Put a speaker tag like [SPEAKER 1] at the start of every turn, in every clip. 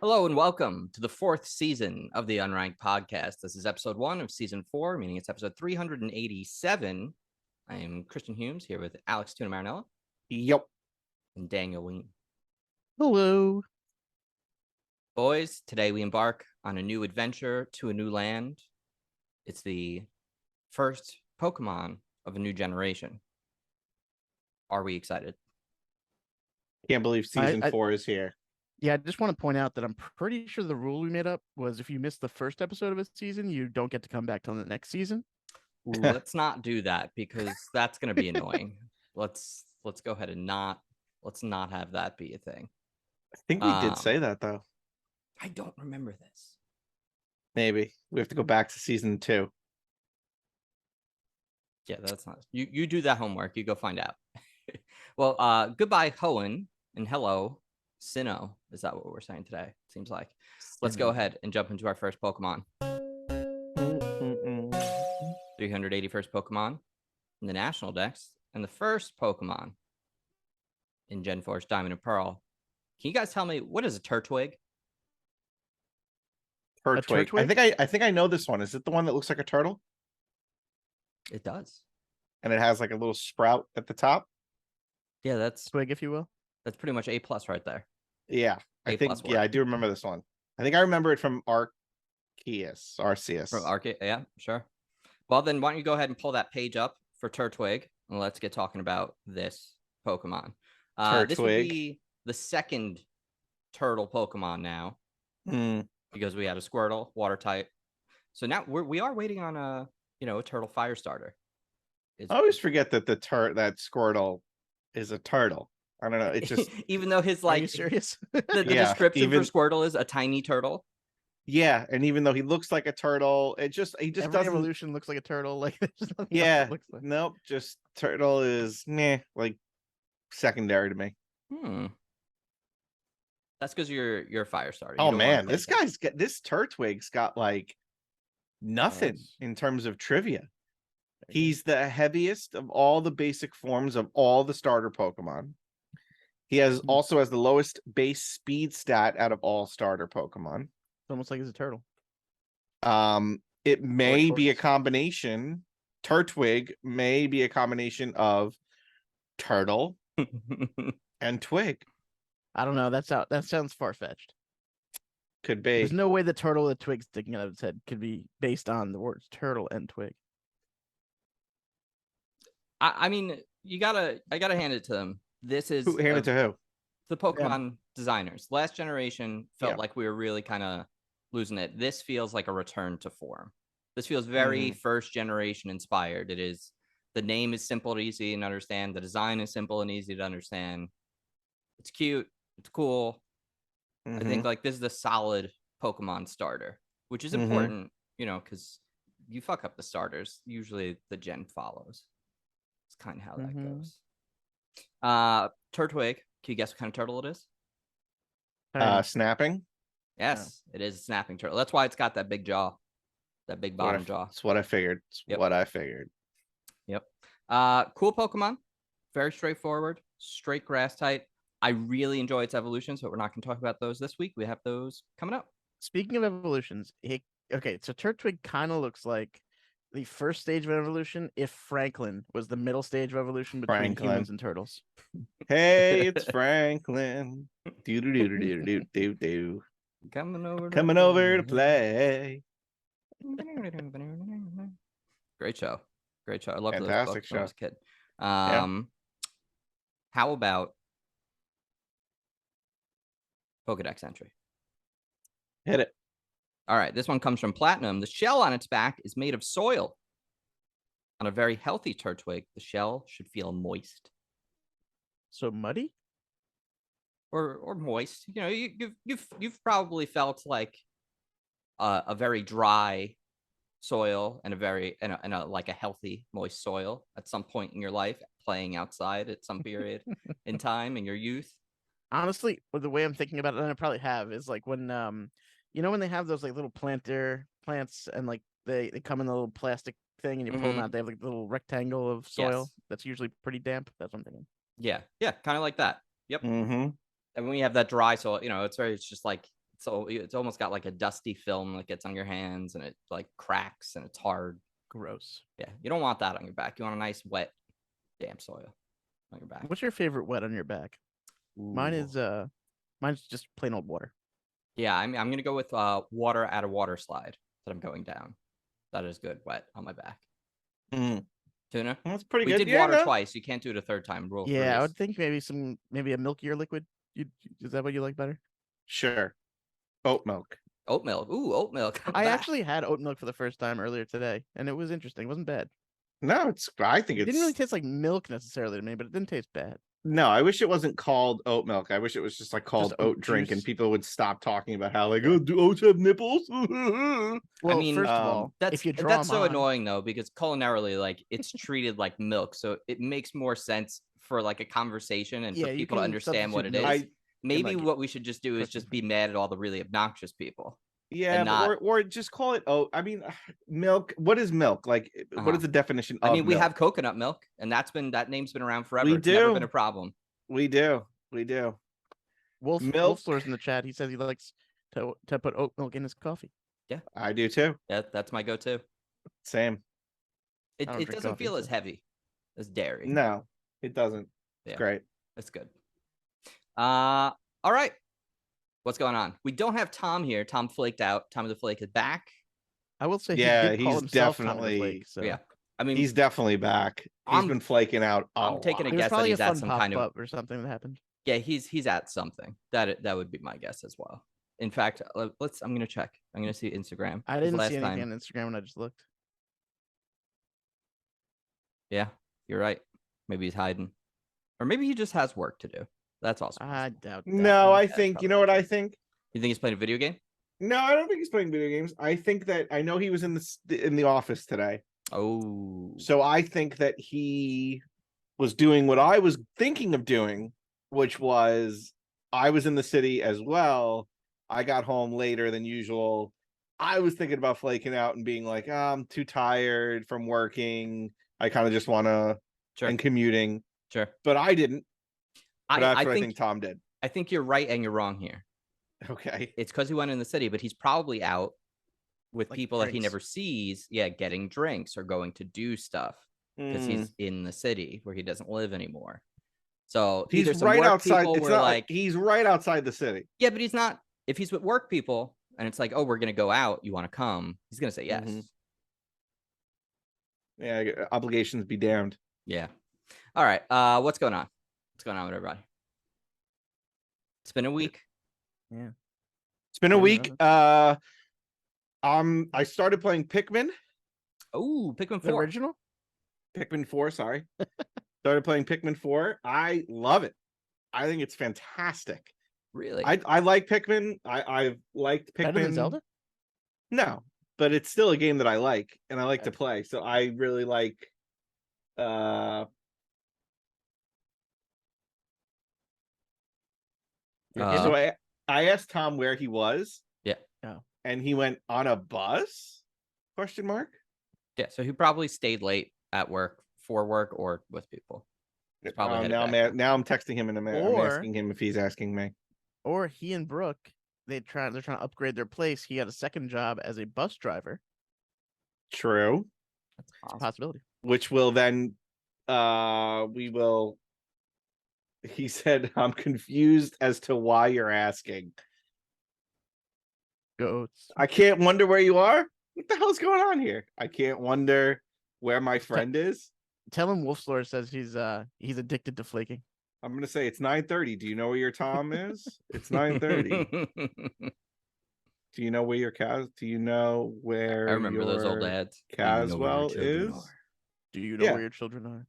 [SPEAKER 1] Hello and welcome to the fourth season of the Unranked podcast. This is episode 1 of season 4, meaning it's episode 387. I am Christian Humes here with Alex Tuna Marinello.
[SPEAKER 2] Yep.
[SPEAKER 1] And Daniel Weine.
[SPEAKER 3] Hello.
[SPEAKER 1] Boys, today we embark on a new adventure to a new land. It's the first Pokemon of a new generation. Are we excited?
[SPEAKER 2] Can't believe season 4 is here.
[SPEAKER 3] Yeah, I just want to point out that I'm pretty sure the rule we made up was if you miss the first episode of a season, you don't get to come back till the next season.
[SPEAKER 1] Let's not do that because that's going to be annoying. Let's go ahead and let's not have that be a thing.
[SPEAKER 2] I think we did say that though.
[SPEAKER 1] I don't remember this.
[SPEAKER 2] Maybe we have to go back to season 2.
[SPEAKER 1] Yeah, that's not you do that homework. You go find out. Well, goodbye, Hoenn, and hello, Sinnoh. Is that what we're saying today? Seems like. Let's go ahead and jump into our first Pokemon. 381st Pokemon in the National Dex, and the first Pokemon in Gen 4's Diamond and Pearl. Can you guys tell me what is a Turtwig?
[SPEAKER 2] Turtwig. I think I know this one. Is it the one that looks like a turtle?
[SPEAKER 1] It does.
[SPEAKER 2] And it has like a little sprout at the top?
[SPEAKER 1] Yeah, that's
[SPEAKER 3] Twig, if you will.
[SPEAKER 1] That's pretty much A+ right there.
[SPEAKER 2] Yeah. I do remember this one. I think I remember it from Arceus.
[SPEAKER 1] From Arceus, yeah, sure. Well, then why don't you go ahead and pull that page up for Turtwig, and let's get talking about this Pokemon. This would be the second turtle Pokemon now, because we had a Squirtle, water type. So now we are waiting on a turtle fire starter.
[SPEAKER 2] I always forget that that Squirtle is a turtle. I don't know. It's just
[SPEAKER 1] even though his
[SPEAKER 3] Are you serious?
[SPEAKER 1] the description for Squirtle is a tiny turtle.
[SPEAKER 2] Yeah, and even though he looks like a turtle, he just
[SPEAKER 3] Every
[SPEAKER 2] doesn't.
[SPEAKER 3] evolution looks like a turtle. Like
[SPEAKER 2] yeah,
[SPEAKER 3] looks like.
[SPEAKER 2] Nope. Just turtle is like secondary to me.
[SPEAKER 1] That's because you're a fire starter.
[SPEAKER 2] Oh man, this Turtwig's got like nothing in terms of trivia. He's the heaviest of all the basic forms of all the starter Pokemon. He also has the lowest base speed stat out of all starter Pokemon.
[SPEAKER 3] It's almost like he's a turtle.
[SPEAKER 2] It may be a combination. Turtwig may be a combination of turtle and twig.
[SPEAKER 3] I don't know. That sounds far-fetched.
[SPEAKER 2] Could be.
[SPEAKER 3] There's no way the turtle with a twig sticking out of its head could be based on the words turtle and twig.
[SPEAKER 1] I mean, I gotta hand it to them. This is
[SPEAKER 2] hand it to who?
[SPEAKER 1] The Pokemon designers. Last generation felt like we were really kind of losing it. This feels like a return to form. This feels very first generation inspired. It is. The name is simple and easy to understand. The design is simple and easy to understand. It's cute. It's cool. I think like this is a solid Pokemon starter, which is important, because you fuck up the starters. Usually the gen follows. It's kind of how that goes. Turtwig. Can you guess what kind of turtle it is?
[SPEAKER 2] Snapping.
[SPEAKER 1] Yes, it is a snapping turtle. That's why it's got that big jaw, that big bottom jaw.
[SPEAKER 2] That's what I figured. What I figured.
[SPEAKER 1] Yep. Cool Pokemon. Very straightforward. Straight grass type. I really enjoy its evolutions, but we're not going to talk about those this week. We have those coming up.
[SPEAKER 3] Speaking of evolutions, so Turtwig kind of looks like the first stage of evolution if Franklin was the middle stage of evolution between humans and turtles.
[SPEAKER 2] Hey, it's Franklin. Do.
[SPEAKER 1] Coming over
[SPEAKER 2] to play.
[SPEAKER 1] Great show. I love
[SPEAKER 2] Fantastic
[SPEAKER 1] those books when I was a kid. How about Pokedex entry?
[SPEAKER 2] Hit it.
[SPEAKER 1] All right, this one comes from Platinum. The shell on its back is made of soil. On a very healthy Turtwig, the shell should feel moist.
[SPEAKER 3] So muddy?
[SPEAKER 1] Or moist. You've probably felt like a very dry soil and a like a healthy moist soil at some point in your life, playing outside at some period in time in your youth.
[SPEAKER 3] Honestly, the way I'm thinking about it, and I probably have, is like when when they have those like little plants and like they come in a little plastic thing and you pull them out, they have like a little rectangle of soil that's usually pretty damp. That's what I'm thinking.
[SPEAKER 1] Yeah, kind of like that. Yep.
[SPEAKER 2] Mm-hmm.
[SPEAKER 1] And when you have that dry soil, it's just like it's almost got like a dusty film that gets on your hands and it like cracks and it's hard.
[SPEAKER 3] Gross.
[SPEAKER 1] Yeah, you don't want that on your back. You want a nice wet, damp soil on your back.
[SPEAKER 3] What's your favorite wet on your back? Mine is mine's just plain old water.
[SPEAKER 1] Yeah, I'm gonna go with water at a water slide that I'm going down. That is good wet on my back. Tuna.
[SPEAKER 2] That's pretty
[SPEAKER 1] we
[SPEAKER 2] good.
[SPEAKER 1] We did water twice. You can't do it a third time. Rule 3
[SPEAKER 3] I would think maybe a milkier liquid. Is that what you like better?
[SPEAKER 2] Sure. Oat milk.
[SPEAKER 1] Oat milk. Ooh, oat milk.
[SPEAKER 3] I actually had oat milk for the first time earlier today, and it was interesting. It wasn't bad.
[SPEAKER 2] No, I think
[SPEAKER 3] it didn't really taste like milk necessarily to me, but it didn't taste bad.
[SPEAKER 2] No, I wish it wasn't called oat milk. I wish it was just like called oat drink, and people would stop talking about how like, oh, do oats have nipples?
[SPEAKER 3] Well,
[SPEAKER 1] I mean,
[SPEAKER 3] first of all,
[SPEAKER 1] that's so annoying though, because culinarily, like, it's treated like milk, so it makes more sense for like a conversation and for people to understand what it is. Maybe what we should just do is just be mad at all the really obnoxious people.
[SPEAKER 2] Yeah, or just call it I mean, milk. What is milk? Like, what is the definition of
[SPEAKER 1] I mean, we
[SPEAKER 2] milk?
[SPEAKER 1] have coconut milk, and that name's been around forever.
[SPEAKER 2] We
[SPEAKER 1] It's
[SPEAKER 2] do.
[SPEAKER 1] never been a problem.
[SPEAKER 2] We do.
[SPEAKER 3] Wolfslor's in the chat. He says he likes to put oat milk in his coffee.
[SPEAKER 1] Yeah,
[SPEAKER 2] I do too.
[SPEAKER 1] Yeah, that's my go-to.
[SPEAKER 2] Same.
[SPEAKER 1] It doesn't feel as heavy as dairy.
[SPEAKER 2] No, it doesn't. It's great.
[SPEAKER 1] It's good. All right. What's going on? We don't have Tom here. Tom flaked out. Tom the Flake is back.
[SPEAKER 3] I will say,
[SPEAKER 2] he's definitely
[SPEAKER 3] Flake, so.
[SPEAKER 1] Yeah. I mean,
[SPEAKER 2] he's definitely back. He's been flaking out.
[SPEAKER 1] I'm taking a guess that he's at some kind of
[SPEAKER 3] or something that happened.
[SPEAKER 1] Yeah, he's at something. That would be my guess as well. In fact, I'm gonna check. I'm gonna see Instagram.
[SPEAKER 3] I didn't see anything on Instagram when I just looked.
[SPEAKER 1] Yeah, you're right. Maybe he's hiding, or maybe he just has work to do. That's awesome.
[SPEAKER 3] I doubt that.
[SPEAKER 2] No, I think, you know what I think?
[SPEAKER 1] You think he's playing a video game?
[SPEAKER 2] No, I don't think he's playing video games. I think that I know he was in the office today.
[SPEAKER 1] Oh.
[SPEAKER 2] So I think that he was doing what I was thinking of doing, which was I was in the city as well. I got home later than usual. I was thinking about flaking out and being like, I'm too tired from working. I kind of just want to, and commuting.
[SPEAKER 1] Sure.
[SPEAKER 2] But I didn't. But
[SPEAKER 1] I
[SPEAKER 2] think Tom did.
[SPEAKER 1] I think you're right and you're wrong here.
[SPEAKER 2] Okay.
[SPEAKER 1] It's because he went in the city, but he's probably out with people that he never sees. Yeah, getting drinks or going to do stuff because he's in the city where he doesn't live anymore. So
[SPEAKER 2] he's right outside. It's not like he's right outside the city.
[SPEAKER 1] Yeah, but he's not. If he's with work people and it's like, oh, we're gonna go out. You want to come? He's gonna say yes.
[SPEAKER 2] Yeah, obligations be damned.
[SPEAKER 1] Yeah. All right. What's going on? What's going on with everybody? It's been a week.
[SPEAKER 3] Yeah.
[SPEAKER 2] It's been a week. I started playing Pikmin.
[SPEAKER 1] Oh, Pikmin 4.
[SPEAKER 3] The original?
[SPEAKER 2] Pikmin 4, sorry. Started playing Pikmin 4. I love it. I think it's fantastic.
[SPEAKER 1] Really?
[SPEAKER 2] I like Pikmin. I've liked Pikmin.
[SPEAKER 3] Better than Zelda?
[SPEAKER 2] No, but it's still a game that I like and I like to play. So I really like so I asked Tom where he was.
[SPEAKER 1] Yeah.
[SPEAKER 3] Oh.
[SPEAKER 2] And he went on a bus? Question mark?
[SPEAKER 1] Yeah, so he probably stayed late at work, for work, or with people.
[SPEAKER 2] Now I'm texting him and I'm asking him if he's asking me.
[SPEAKER 3] Or he and Brooke, they're trying to upgrade their place. He got a second job as a bus driver.
[SPEAKER 2] True.
[SPEAKER 3] That's a possibility.
[SPEAKER 2] Which will then he said, I'm confused as to why you're asking.
[SPEAKER 3] Goats.
[SPEAKER 2] I can't wonder where you are. What the hell's going on here? I can't wonder where my friend is.
[SPEAKER 3] Tell him Wolfslore says he's addicted to flaking.
[SPEAKER 2] I'm gonna say it's 9:30. Do you know where your Tom is? It's 9:30. Do you know where your Do you know where?
[SPEAKER 1] I remember those old ads.
[SPEAKER 2] Caswell is.
[SPEAKER 3] Do you know where your children are?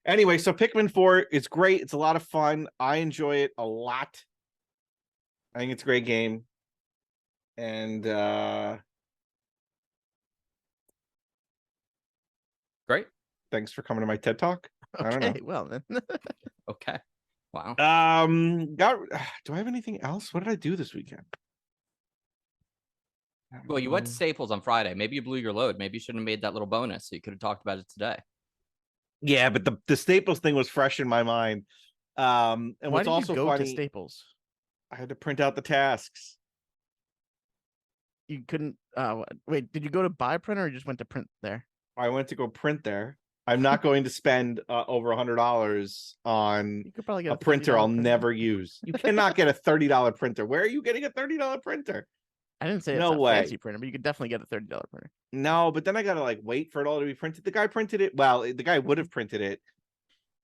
[SPEAKER 2] Anyway, so Pikmin 4 is great. It's a lot of fun. I enjoy it a lot. I think it's a great game. And
[SPEAKER 1] great.
[SPEAKER 2] Thanks for coming to my TED Talk.
[SPEAKER 3] Okay,
[SPEAKER 2] I don't know.
[SPEAKER 3] Well then.
[SPEAKER 1] Okay. Wow.
[SPEAKER 2] Do I have anything else? What did I do this weekend?
[SPEAKER 1] Well, you went to Staples on Friday. Maybe you blew your load. Maybe you shouldn't have made that little bonus so you could have talked about it today.
[SPEAKER 2] Yeah, but the Staples thing was fresh in my mind. And
[SPEAKER 3] Why
[SPEAKER 2] what's
[SPEAKER 3] did
[SPEAKER 2] also
[SPEAKER 3] you go
[SPEAKER 2] funny,
[SPEAKER 3] to Staples?
[SPEAKER 2] I had to print out the tasks.
[SPEAKER 3] You couldn't. Wait, did you go to buy a printer or you just went to print there?
[SPEAKER 2] I went to go print there. I'm not going to spend over $100 on
[SPEAKER 3] You could probably get
[SPEAKER 2] a printer
[SPEAKER 3] $30
[SPEAKER 2] I'll
[SPEAKER 3] printer.
[SPEAKER 2] never use. You cannot get a $30 printer. Where are you getting a $30 printer?
[SPEAKER 3] I didn't say
[SPEAKER 2] No
[SPEAKER 3] it's a
[SPEAKER 2] way.
[SPEAKER 3] fancy printer, but you could definitely get a $30 printer.
[SPEAKER 2] No, but then I gotta like wait for it all to be printed. The guy printed it. Well, the guy would have printed it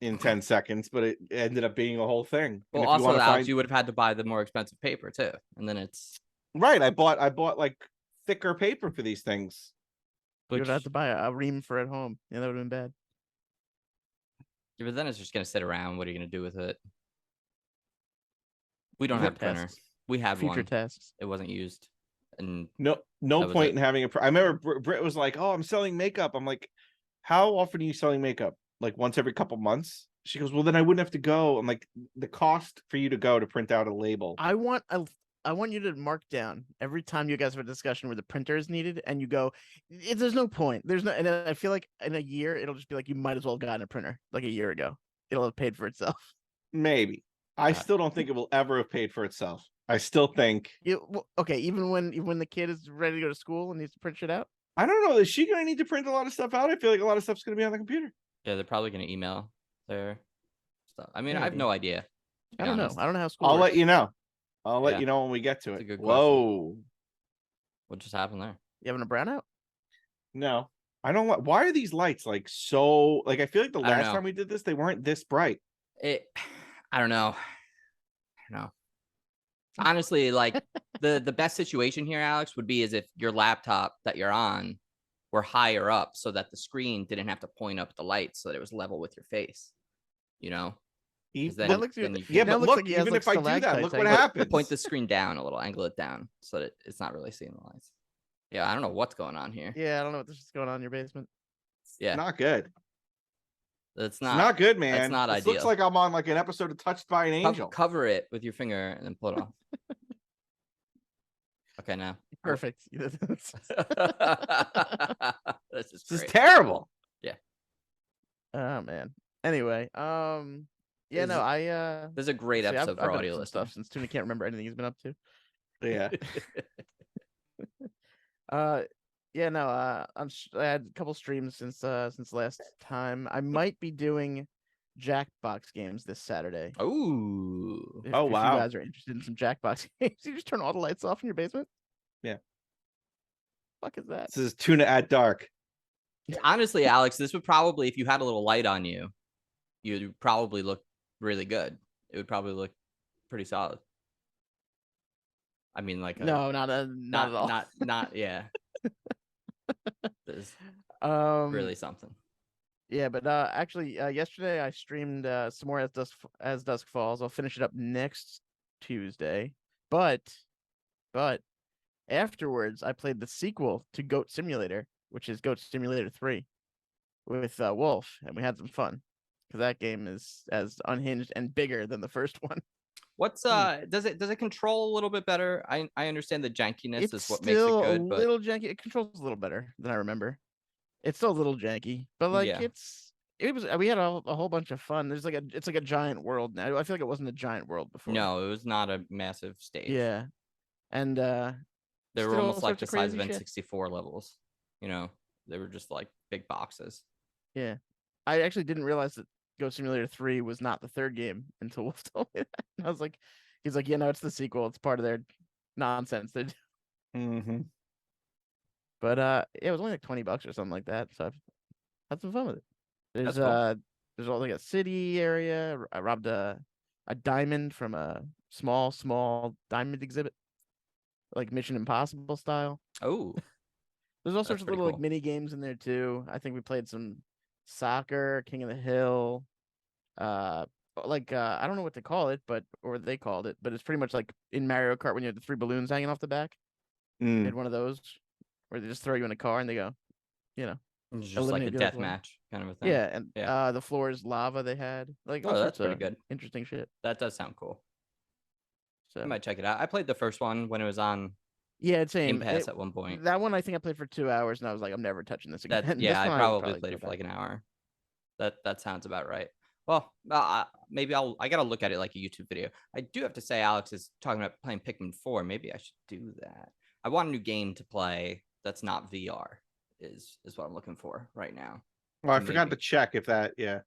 [SPEAKER 2] in 10 seconds, but it ended up being a whole thing.
[SPEAKER 1] Well,
[SPEAKER 2] and if
[SPEAKER 1] also,
[SPEAKER 2] you
[SPEAKER 1] Alex, you would have had to buy the more expensive paper too, and then it's
[SPEAKER 2] right. I bought like thicker paper for these things.
[SPEAKER 3] You would have to buy a ream for at home. Yeah, that would have been bad.
[SPEAKER 1] Yeah, but then it's just gonna sit around. What are you gonna do with it? We don't have a printer. We have
[SPEAKER 3] future
[SPEAKER 1] one.
[SPEAKER 3] tasks.
[SPEAKER 1] It wasn't used, and
[SPEAKER 2] No point in having a. I remember Britt was like, "Oh, I'm selling makeup." I'm like, "How often are you selling makeup? Like once every couple months?" She goes, "Well, then I wouldn't have to go." I'm like, "The cost for you to go to print out a label."
[SPEAKER 3] I want you to mark down every time you guys have a discussion where the printer is needed, and you go, "There's no point. There's no." And I feel like in a year, it'll just be like you might as well have gotten a printer like a year ago. It'll have paid for itself.
[SPEAKER 2] Maybe. I still don't think it will ever have paid for itself. I still think.
[SPEAKER 3] Okay, even when the kid is ready to go to school and needs to print shit out.
[SPEAKER 2] I don't know. Is she going to need to print a lot of stuff out? I feel like a lot of stuff's going to be on the computer.
[SPEAKER 1] Yeah, they're probably gonna email their stuff. I mean,
[SPEAKER 3] Maybe.
[SPEAKER 1] I have no idea.
[SPEAKER 3] I don't know. I don't know how school.
[SPEAKER 2] I'll
[SPEAKER 3] works.
[SPEAKER 2] let you know. I'll let you know when we get to
[SPEAKER 1] That's
[SPEAKER 2] it.
[SPEAKER 1] a good
[SPEAKER 2] Whoa.
[SPEAKER 1] What just happened there?
[SPEAKER 3] You having a brownout?
[SPEAKER 2] No. I don't want. Why are these lights like so? Like I feel like the last time we did this, they weren't this bright.
[SPEAKER 1] I don't know. Honestly, like the best situation here, Alex, would be as if your laptop that you're on were higher up, so that the screen didn't have to point up the light, so that it was level with your face. You know.
[SPEAKER 2] Then,
[SPEAKER 3] but look,
[SPEAKER 2] like even if I do that, look what happens.
[SPEAKER 1] Point the screen down a little, angle it down, so that it's not really seeing the lights. Yeah, I don't know what's going on here.
[SPEAKER 3] Yeah, I don't know what this is going on in your basement.
[SPEAKER 1] Yeah,
[SPEAKER 2] not good.
[SPEAKER 1] It's
[SPEAKER 2] not good, man.
[SPEAKER 1] It's not ideal.
[SPEAKER 2] Looks like I'm on like an episode of Touched by an Angel.
[SPEAKER 1] Cover it with your finger and then pull it off. Okay, now.
[SPEAKER 3] Perfect.
[SPEAKER 1] This
[SPEAKER 2] is terrible.
[SPEAKER 1] Yeah.
[SPEAKER 3] Oh man. Anyway, yeah, no,
[SPEAKER 1] There's a great episode for audio listeners.
[SPEAKER 3] Stuff since Tuna can't remember anything he's been up to.
[SPEAKER 2] Yeah.
[SPEAKER 3] Yeah, no, I had a couple streams since last time. I might be doing Jackbox games this Saturday.
[SPEAKER 1] Ooh.
[SPEAKER 3] If
[SPEAKER 2] wow.
[SPEAKER 3] you guys are interested in some Jackbox games, you just turn all the lights off in your basement?
[SPEAKER 2] Yeah.
[SPEAKER 3] Fuck is that?
[SPEAKER 2] This is Tuna at dark.
[SPEAKER 1] Honestly, Alex, this would probably, if you had a little light on you, you'd probably look really good. It would probably look pretty solid. I mean, like
[SPEAKER 3] no, not at all.
[SPEAKER 1] Not yeah. Really something.
[SPEAKER 3] Yeah, but actually, yesterday I streamed some more as Dusk Falls. I'll finish it up next Tuesday. But afterwards, I played the sequel to Goat Simulator, which is Goat Simulator 3, with Wolf, and we had some fun because that game is as unhinged and bigger than the first one.
[SPEAKER 1] What's does it control a little bit better? I understand the jankiness is what makes it good,
[SPEAKER 3] but a little janky. It controls a little better than I remember. It's still a little janky, but like we had a whole bunch of fun. It's like a giant world now. I feel like it wasn't a giant world before.
[SPEAKER 1] No, it was not a massive stage.
[SPEAKER 3] Yeah, and
[SPEAKER 1] they were almost like the size of N64 levels. You know, they were just like big boxes.
[SPEAKER 3] Yeah, I actually didn't realize that Ghost Simulator 3 was not the third game until Wolf told me that. And I was like, he's like, yeah, no, it's the sequel. It's part of their nonsense.
[SPEAKER 2] Mm-hmm.
[SPEAKER 3] But it was only like $20 or something like that. So I've had some fun with it. There's
[SPEAKER 1] cool.
[SPEAKER 3] There's all like a city area. I robbed a diamond from a small diamond exhibit, like Mission Impossible style.
[SPEAKER 1] Oh,
[SPEAKER 3] there's all sorts of little like mini games in there too. I think we played some soccer, King of the Hill. I don't know what they call it, or they called it, but it's pretty much like in Mario Kart when you have the 3 balloons hanging off the back. They had one of those where they just throw you in a car and they go, you know,
[SPEAKER 1] it's just like a death match kind of a thing.
[SPEAKER 3] Yeah, and the floor is lava. They had like
[SPEAKER 1] that's pretty good.
[SPEAKER 3] Interesting shit.
[SPEAKER 1] That does sound cool.
[SPEAKER 3] So
[SPEAKER 1] I might check it out. I played the first one when it was on.
[SPEAKER 3] Yeah, it's
[SPEAKER 1] Game Pass at one point.
[SPEAKER 3] That one I think I played for 2 hours, and I was like, I'm never touching this again.
[SPEAKER 1] I probably played it for like an hour. That sounds about right. Well, maybe I gotta look at it like a YouTube video. I do have to say, Alex is talking about playing Pikmin 4. Maybe I should do that. I want a new game to play that's not VR. Is what I'm looking for right now.
[SPEAKER 2] Well, I forgot to check if that. Yeah.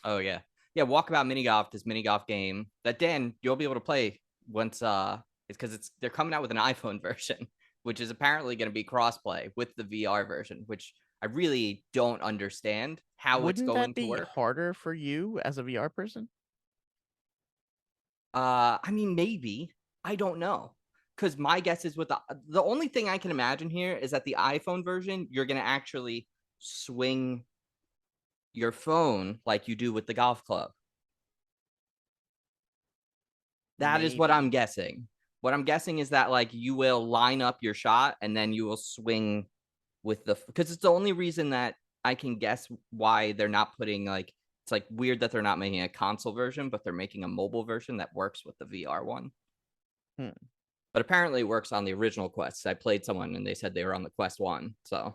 [SPEAKER 1] Oh yeah, yeah. Walkabout Mini Golf, this mini golf game that Dan you'll be able to play once. It's because they're coming out with an iPhone version, which is apparently going to be crossplay with the VR version, which I really don't understand how it's going to work.
[SPEAKER 3] Wouldn't that be harder for you as a VR person?
[SPEAKER 1] I mean, maybe. I don't know. Because my guess is with the only thing I can imagine here is that the iPhone version, you're going to actually swing your phone like you do with the golf club. That is what I'm guessing. What I'm guessing is that like you will line up your shot and then you will swing with because it's the only reason that I can guess why they're not putting like it's like weird that they're not making a console version, but they're making a mobile version that works with the VR one. But apparently it works on the original Quest. I played someone and they said they were on the Quest 1. So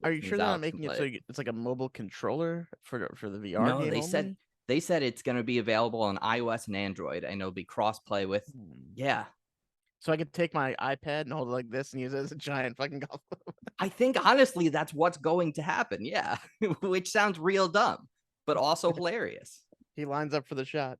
[SPEAKER 3] are you sure they're not making it so it's like a mobile controller for the VR
[SPEAKER 1] no,
[SPEAKER 3] game?
[SPEAKER 1] They said it's going to be available on iOS and Android, and it'll be cross-play with. Yeah.
[SPEAKER 3] So I could take my iPad and hold it like this and use it as a giant fucking golf club.
[SPEAKER 1] I think honestly that's what's going to happen. Yeah, which sounds real dumb, but also hilarious.
[SPEAKER 3] He lines up for the shot.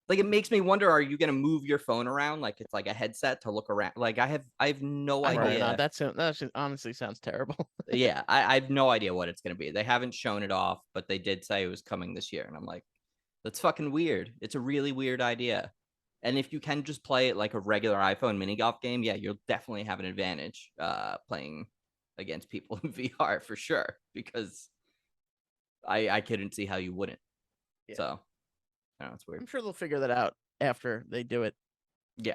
[SPEAKER 1] Like it makes me wonder: are you going to move your phone around like it's like a headset to look around? Like I have no idea.
[SPEAKER 3] No, that honestly sounds terrible.
[SPEAKER 1] Yeah, I have no idea what it's going to be. They haven't shown it off, but they did say it was coming this year, and I'm like, that's fucking weird. It's a really weird idea. And if you can just play it like a regular iPhone mini golf game, yeah, you'll definitely have an advantage playing against people in VR for sure. Because I couldn't see how you wouldn't. Yeah. So I don't know, it's weird.
[SPEAKER 3] I'm sure they'll figure that out after they do it.
[SPEAKER 1] Yeah.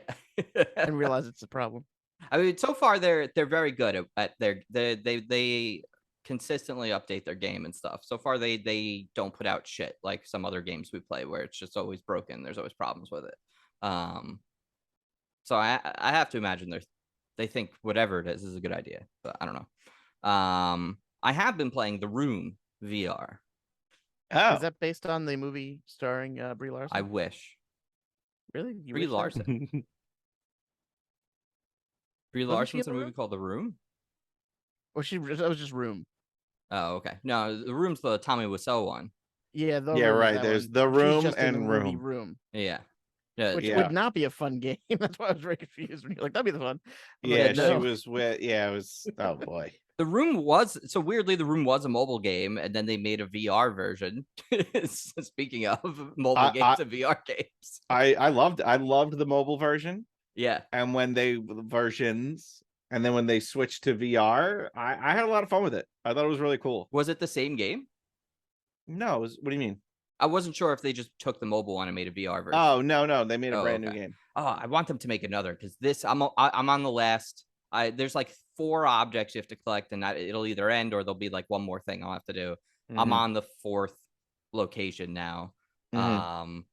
[SPEAKER 3] And realize it's a problem.
[SPEAKER 1] I mean, so far they're very good at they consistently update their game and stuff. So far they don't put out shit like some other games we play where it's just always broken. There's always problems with it. So I have to imagine they think whatever it is a good idea, but I don't know. I have been playing The Room VR.
[SPEAKER 3] Oh, is that based on the movie starring Brie Larson?
[SPEAKER 1] I wish.
[SPEAKER 3] Really,
[SPEAKER 1] Brie Larson. Brie Larson's in a movie called The Room.
[SPEAKER 3] Well, that was just Room.
[SPEAKER 1] Oh, okay. No, The Room's the Tommy Wiseau one.
[SPEAKER 3] Yeah,
[SPEAKER 2] right. There's
[SPEAKER 3] one.
[SPEAKER 2] The Room and Room.
[SPEAKER 1] Yeah.
[SPEAKER 3] Which would not be a fun game. That's why I was very confused when you're like, that'd be the fun.
[SPEAKER 2] Yeah, she was with. Yeah, it was. Oh boy.
[SPEAKER 1] The Room was so weirdly. The Room was a mobile game, and then they made a VR version. Speaking of mobile games and VR games,
[SPEAKER 2] I loved the mobile version.
[SPEAKER 1] Yeah,
[SPEAKER 2] and when and then when they switched to VR, I had a lot of fun with it. I thought it was really cool.
[SPEAKER 1] Was it the same game?
[SPEAKER 2] No, what do you mean?
[SPEAKER 1] I wasn't sure if they just took the mobile one and made a VR version.
[SPEAKER 2] Oh no, they made a brand new game.
[SPEAKER 1] Oh, I want them to make another because this I'm on the last. There's like 4 objects you have to collect, and it'll either end or there'll be like one more thing I'll have to do. I'm on the 4th location now.
[SPEAKER 2] I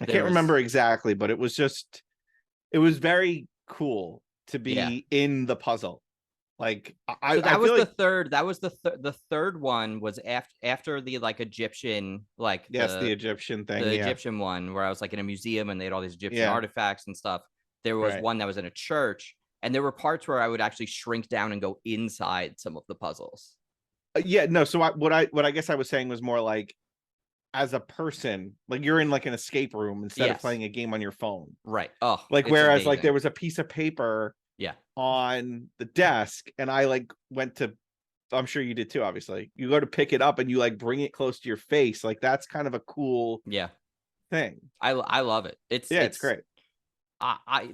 [SPEAKER 2] can't remember exactly, but it was very cool to be in the puzzle. Like
[SPEAKER 1] that was the third. That was the third one was after the like Egyptian like
[SPEAKER 2] the Egyptian thing,
[SPEAKER 1] the Egyptian one where I was like in a museum and they had all these Egyptian artifacts and stuff. There was one that was in a church, and there were parts where I would actually shrink down and go inside some of the puzzles.
[SPEAKER 2] So what I guess I was saying was more like as a person, like you're in like an escape room instead of playing a game on your phone,
[SPEAKER 1] right? Oh,
[SPEAKER 2] like whereas amazing. Like there was a piece of paper on the desk and I like went to, I'm sure you did too, obviously you go to pick it up and you like bring it close to your face. Like that's kind of a cool thing.
[SPEAKER 1] I love it.
[SPEAKER 2] It's great.
[SPEAKER 1] I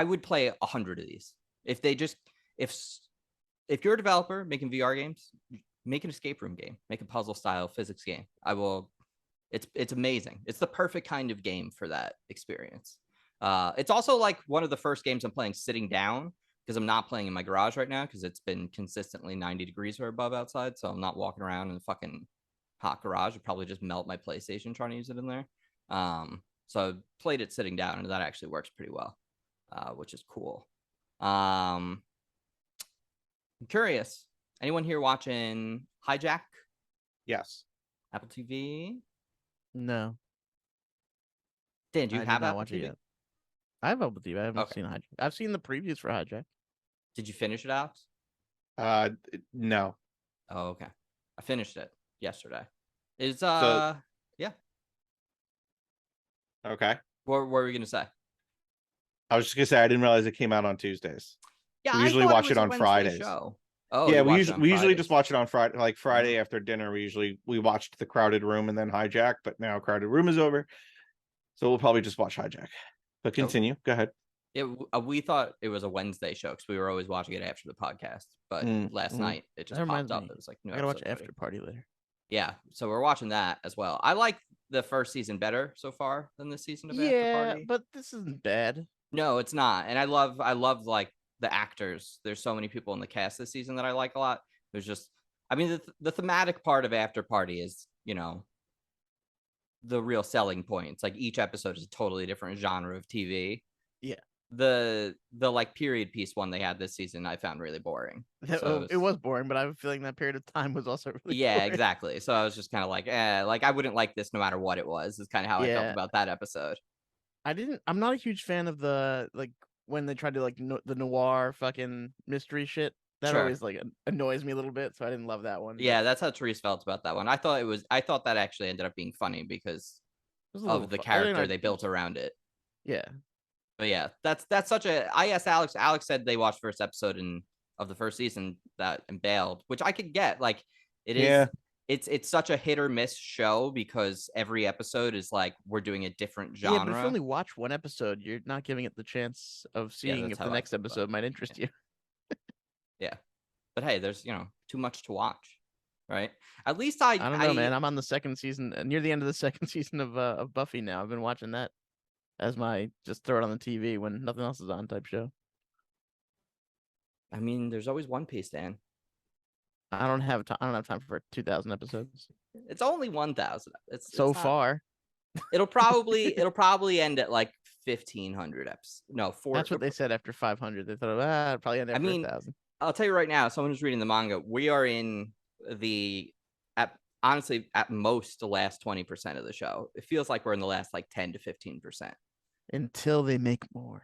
[SPEAKER 1] would play 100 of these if they just if you're a developer making VR games, make an escape room game, make a puzzle style physics game. I will. It's amazing. It's the perfect kind of game for that experience. It's also like one of the first games I'm playing sitting down because I'm not playing in my garage right now because it's been consistently 90 degrees or above outside. So I'm not walking around in a fucking hot garage. I'd probably just melt my PlayStation trying to use it in there. So I played it sitting down and that actually works pretty well, which is cool. I'm curious. Anyone here watching Hijack?
[SPEAKER 2] Yes.
[SPEAKER 1] Apple TV?
[SPEAKER 3] No.
[SPEAKER 1] Dan, do you have
[SPEAKER 3] did not
[SPEAKER 1] Apple
[SPEAKER 3] watch
[SPEAKER 1] TV?
[SPEAKER 3] it yet. I have Apple TV. I haven't
[SPEAKER 1] Okay.
[SPEAKER 3] seen Hijack. I've seen the previews for Hijack.
[SPEAKER 1] Did you finish it, Alex?
[SPEAKER 2] No.
[SPEAKER 1] Oh, okay. I finished it yesterday. It's
[SPEAKER 2] So
[SPEAKER 1] yeah.
[SPEAKER 2] Okay.
[SPEAKER 1] What were we gonna say?
[SPEAKER 2] I was just gonna say I didn't realize it came out on Tuesdays.
[SPEAKER 1] Yeah,
[SPEAKER 2] We
[SPEAKER 1] I
[SPEAKER 2] usually
[SPEAKER 1] thought
[SPEAKER 2] watch
[SPEAKER 1] was
[SPEAKER 2] it
[SPEAKER 1] a
[SPEAKER 2] on
[SPEAKER 1] Wednesday
[SPEAKER 2] Fridays.
[SPEAKER 1] show. Oh,
[SPEAKER 2] yeah,
[SPEAKER 1] you
[SPEAKER 2] we
[SPEAKER 1] watch it
[SPEAKER 2] usually
[SPEAKER 1] on
[SPEAKER 2] we usually
[SPEAKER 1] Fridays.
[SPEAKER 2] just watch it on Friday, like Friday after dinner. We watched The Crowded Room and then Hijack, but now Crowded Room is over, so we'll probably just watch Hijack. But continue. Go ahead.
[SPEAKER 1] Yeah, we thought it was a Wednesday show because we were always watching it after the podcast. But last night it just popped up. It was like new
[SPEAKER 3] I gotta watch
[SPEAKER 1] episode
[SPEAKER 3] After Party later.
[SPEAKER 1] Yeah, so we're watching that as well. I like the first season better so far than this season of After Party.
[SPEAKER 3] Yeah, but this isn't bad.
[SPEAKER 1] No, it's not. And I love like the actors. There's so many people in the cast this season that I like a lot. There's just, I mean, the thematic part of After Party is, you know, the real selling points. Like each episode is a totally different genre of TV.
[SPEAKER 3] Yeah.
[SPEAKER 1] The like period piece one they had this season I found really boring. So
[SPEAKER 3] it was boring, but I have a feeling that period of time was also really
[SPEAKER 1] boring.
[SPEAKER 3] Exactly.
[SPEAKER 1] So I was just kind of like, like I wouldn't like this no matter what it was. Is kind of how I felt about that episode.
[SPEAKER 3] I'm not a huge fan of the like when they tried to like the noir fucking mystery shit. That always like annoys me a little bit, so I didn't love that one.
[SPEAKER 1] Yeah, that's how Therese felt about that one. I thought that actually ended up being funny because of the character they built around it.
[SPEAKER 3] Yeah.
[SPEAKER 1] But yeah, that's such a. I asked Alex. Alex said they watched first episode of the first season and bailed, which I could get. Like it is. Yeah. It's such a hit or miss show because every episode is like we're doing a different genre.
[SPEAKER 3] Yeah, but if you only watch one episode, you're not giving it the chance of seeing if the next episode might interest you.
[SPEAKER 1] Yeah, but hey, there's too much to watch, right? At least
[SPEAKER 3] I don't know, man. I'm on the second season, near the end of the second season of Buffy now. I've been watching that as my just throw it on the TV when nothing else is on type show.
[SPEAKER 1] I mean, there's always One Piece, Dan.
[SPEAKER 3] I don't have time for 2,000 episodes.
[SPEAKER 1] It's only 1,000. It's
[SPEAKER 3] so far.
[SPEAKER 1] It'll probably end at like 1,500 eps. No, 4.
[SPEAKER 3] That's what they said after 500. They thought, it'll probably end after 1,000.
[SPEAKER 1] I'll tell you right now, someone who's reading the manga, we are in honestly at most the last 20% of the show. It feels like we're in the last like 10 to 15%.
[SPEAKER 3] Until they make more.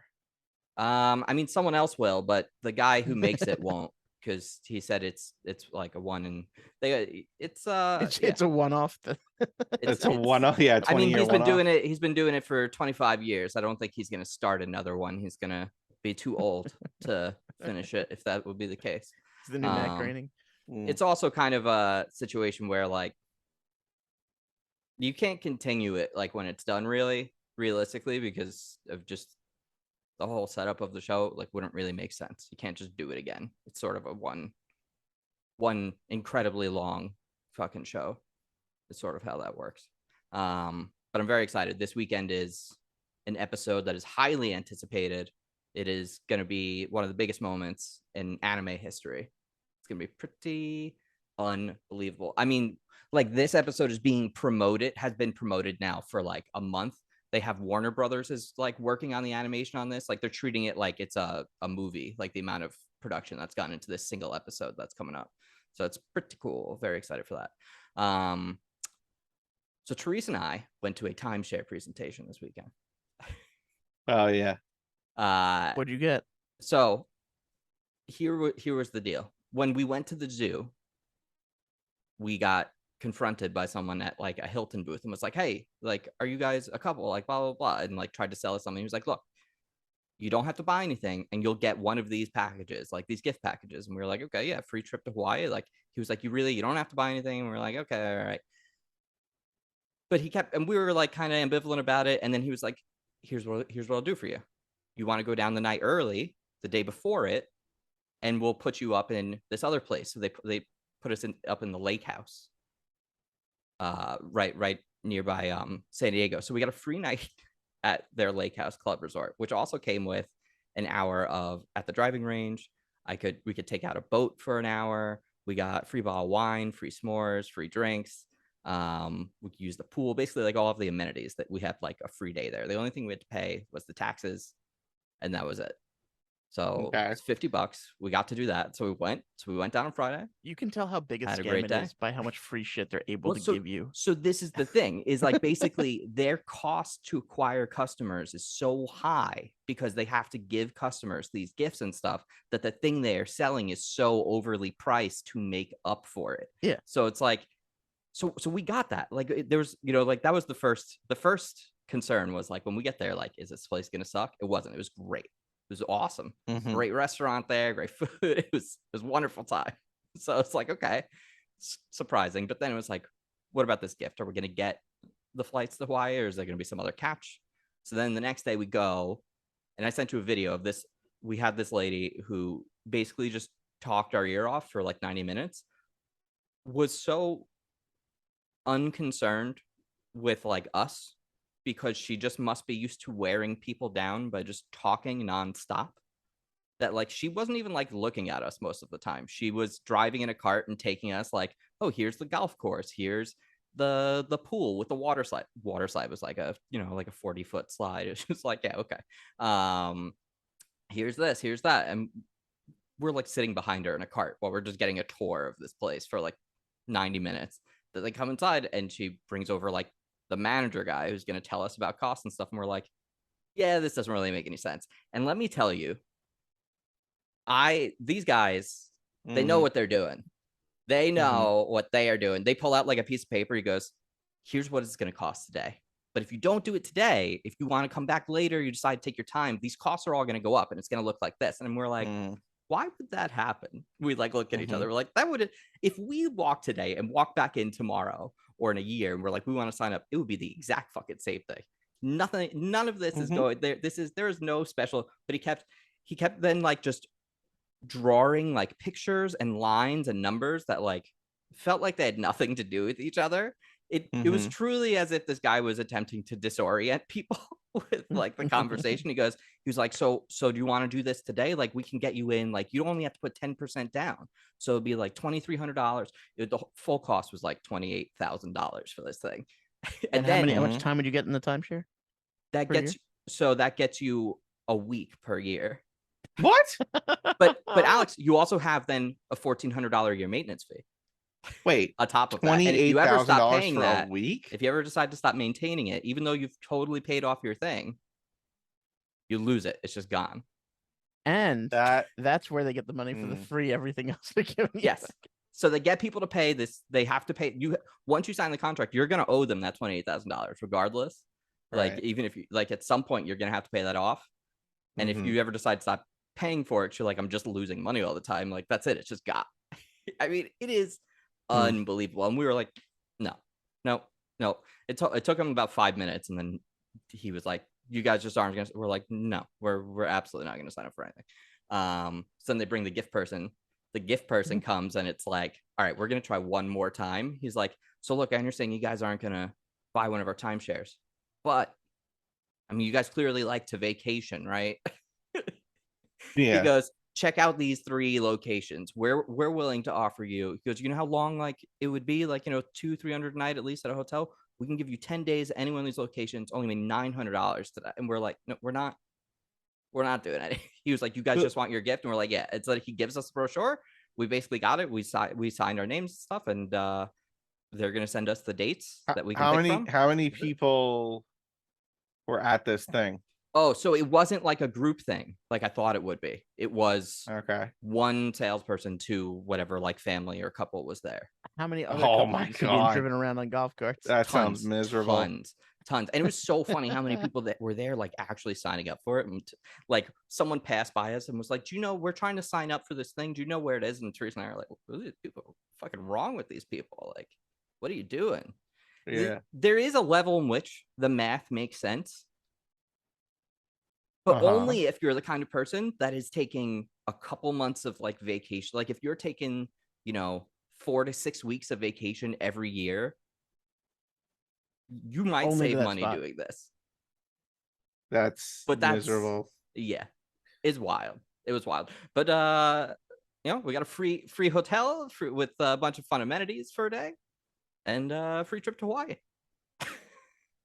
[SPEAKER 1] I mean, someone else will, but the guy who makes it won't. Because he said it's like a one and it's a
[SPEAKER 3] one-off.
[SPEAKER 2] It's a one-off. Yeah,
[SPEAKER 1] I mean, he's been doing it for 25 years. I don't think he's gonna start another one. He's gonna be too old to finish it if that would be the case.
[SPEAKER 3] It's the new Matt Groening.
[SPEAKER 1] It's also kind of a situation where like you can't continue it like when it's done realistically because of just the whole setup of the show like wouldn't really make sense. You can't just do it again. It's sort of a one incredibly long fucking show. It's sort of how that works. But I'm very excited. This weekend is an episode that is highly anticipated. It is going to be one of the biggest moments in anime history. It's going to be pretty unbelievable. I mean, like this episode has been promoted now for like a month. They have Warner Brothers is like working on the animation on this. Like they're treating it like it's a movie, like the amount of production that's gone into this single episode that's coming up. So it's pretty cool. Very excited for that. So Therese and I went to a timeshare presentation this weekend.
[SPEAKER 2] Oh yeah.
[SPEAKER 3] What'd you get?
[SPEAKER 1] So here was the deal. When we went to the zoo, we got confronted by someone at like a Hilton booth and was like, hey, like, are you guys a couple? Like, blah, blah, blah. And like tried to sell us something. He was like, look, you don't have to buy anything and you'll get one of these packages, like these gift packages. And we were like, okay, yeah, free trip to Hawaii. Like he was like, you don't have to buy anything. And we were like, okay, all right. But he kept, and we were like kind of ambivalent about it. And then he was like, here's what I'll do for you. You want to go down the night early, the day before it, and we'll put you up in this other place. So they put us up in the lake house. Right nearby San Diego. So we got a free night at their Lake House Club Resort, which also came with an hour at the driving range. We could take out a boat for an hour. We got free bottle of wine, free s'mores, free drinks. We could use the pool, basically like all of the amenities that we had like a free day there. The only thing we had to pay was the taxes, and that was it. So it's $50. We got to do that. So we went down on Friday.
[SPEAKER 3] You can tell how big a scam it is by how much free shit they're able to give you.
[SPEAKER 1] So this is the thing, is like basically their cost to acquire customers is so high because they have to give customers these gifts and stuff that the thing they are selling is so overly priced to make up for it.
[SPEAKER 3] Yeah.
[SPEAKER 1] So it's like, so we got that. Like there was, like that was the first concern was like, when we get there, like, is this place going to suck? It wasn't. It was great. It was awesome. Great restaurant there, great food. It was a wonderful time. So it's like, okay, surprising. But then it was like, what about this gift? Are we going to get the flights to Hawaii, or is there going to be some other catch? So then the next day we go, and I sent you a video of this. We had this lady who basically just talked our ear off for like 90 minutes, was so unconcerned with like us, because she just must be used to wearing people down by just talking nonstop, that like she wasn't even like looking at us most of the time. She was driving in a cart and taking us like, oh, here's the golf course, here's the pool with the water slide. Water slide was like a, like a 40-foot slide. It's just like, yeah, okay. Here's this, here's that. And we're like sitting behind her in a cart while we're just getting a tour of this place for like 90 minutes. That they come inside and she brings over like the manager guy who's going to tell us about costs and stuff. And we're like, yeah, this doesn't really make any sense. And let me tell you, these guys, they know what they're doing. They know what they are doing. They pull out like a piece of paper. He goes, here's what it's going to cost today. But if you don't do it today, if you want to come back later, you decide to take your time, these costs are all going to go up and it's going to look like this. And we're like, why would that happen? We like look at each other. We're like, that would, if we walk today and walk back in tomorrow or in a year, and we're like, we want to sign up, it would be the exact fucking same thing. Nothing, none of this is going there. There is no special, but he kept then like just drawing like pictures and lines and numbers that like felt like they had nothing to do with each other. It was truly as if this guy was attempting to disorient people with like the conversation. He was like, so do you want to do this today? Like, we can get you in, like, you only have to put 10% down. So it'd be like $2,300. The full cost was like $28,000 for this thing.
[SPEAKER 3] And then, how much time would you get in the timeshare?
[SPEAKER 1] That gets you a week per year.
[SPEAKER 2] What?
[SPEAKER 1] But Alex, you also have then a $1,400 a year maintenance fee.
[SPEAKER 2] Wait,
[SPEAKER 1] on top of that, and if you ever stop paying
[SPEAKER 2] for
[SPEAKER 1] that,
[SPEAKER 2] a week,
[SPEAKER 1] if you ever decide to stop maintaining it, even though you've totally paid off your thing, you lose it. It's just gone.
[SPEAKER 3] And that's where they get the money for the free everything else they're giving you.
[SPEAKER 1] Yes. So they get people to pay this. They have to pay you once you sign the contract. You're going to owe them that $28,000 regardless. Right. Like, even if you like at some point you're going to have to pay that off. And if you ever decide to stop paying for it, you're like, I'm just losing money all the time. Like, that's it. It's just got. I mean, it is unbelievable. And we were like, no. It took him about 5 minutes, and then he was like, you guys just aren't gonna. We're like, no, we're absolutely not gonna sign up for anything. So then they bring the gift person. The gift person comes, and it's like, all right, we're gonna try one more time. He's like, so look, I understand you guys aren't gonna buy one of our timeshares, but I mean, you guys clearly like to vacation, right?
[SPEAKER 2] Yeah.
[SPEAKER 1] He goes, check out these 3 locations. We're willing to offer you. He goes, you know how long like it would be, like, $200-300 a night at least at a hotel. We can give you 10 days at any one of these locations, only make $900 to that. And we're like, no, we're not doing it. He was like, you guys just want your gift, and we're like, yeah. It's like he gives us the brochure. We basically got it. We signed our names and stuff, and they're gonna send us the dates that we can pick from.
[SPEAKER 2] How many people were at this thing?
[SPEAKER 1] Oh, so it wasn't like a group thing like I thought it would be. It was one salesperson to whatever like family or couple was there.
[SPEAKER 3] How many other couples getting driven around on golf carts?
[SPEAKER 2] That sounds miserable.
[SPEAKER 1] Tons. And it was so funny how many people that were there like actually signing up for it. And like someone passed by us and was like, do you know, we're trying to sign up for this thing. Do you know where it is? And Teresa and I are like, what are these people fucking wrong with these people? Like, what are you doing?
[SPEAKER 2] Yeah.
[SPEAKER 1] There is a level in which the math makes sense. But only if you're the kind of person that is taking a couple months of like vacation. Like if you're taking, 4 to 6 weeks of vacation every year, you might save money doing this.
[SPEAKER 2] That's miserable.
[SPEAKER 1] Yeah, it's wild. It was wild. But we got a free hotel with a bunch of fun amenities for a day, and a free trip to Hawaii.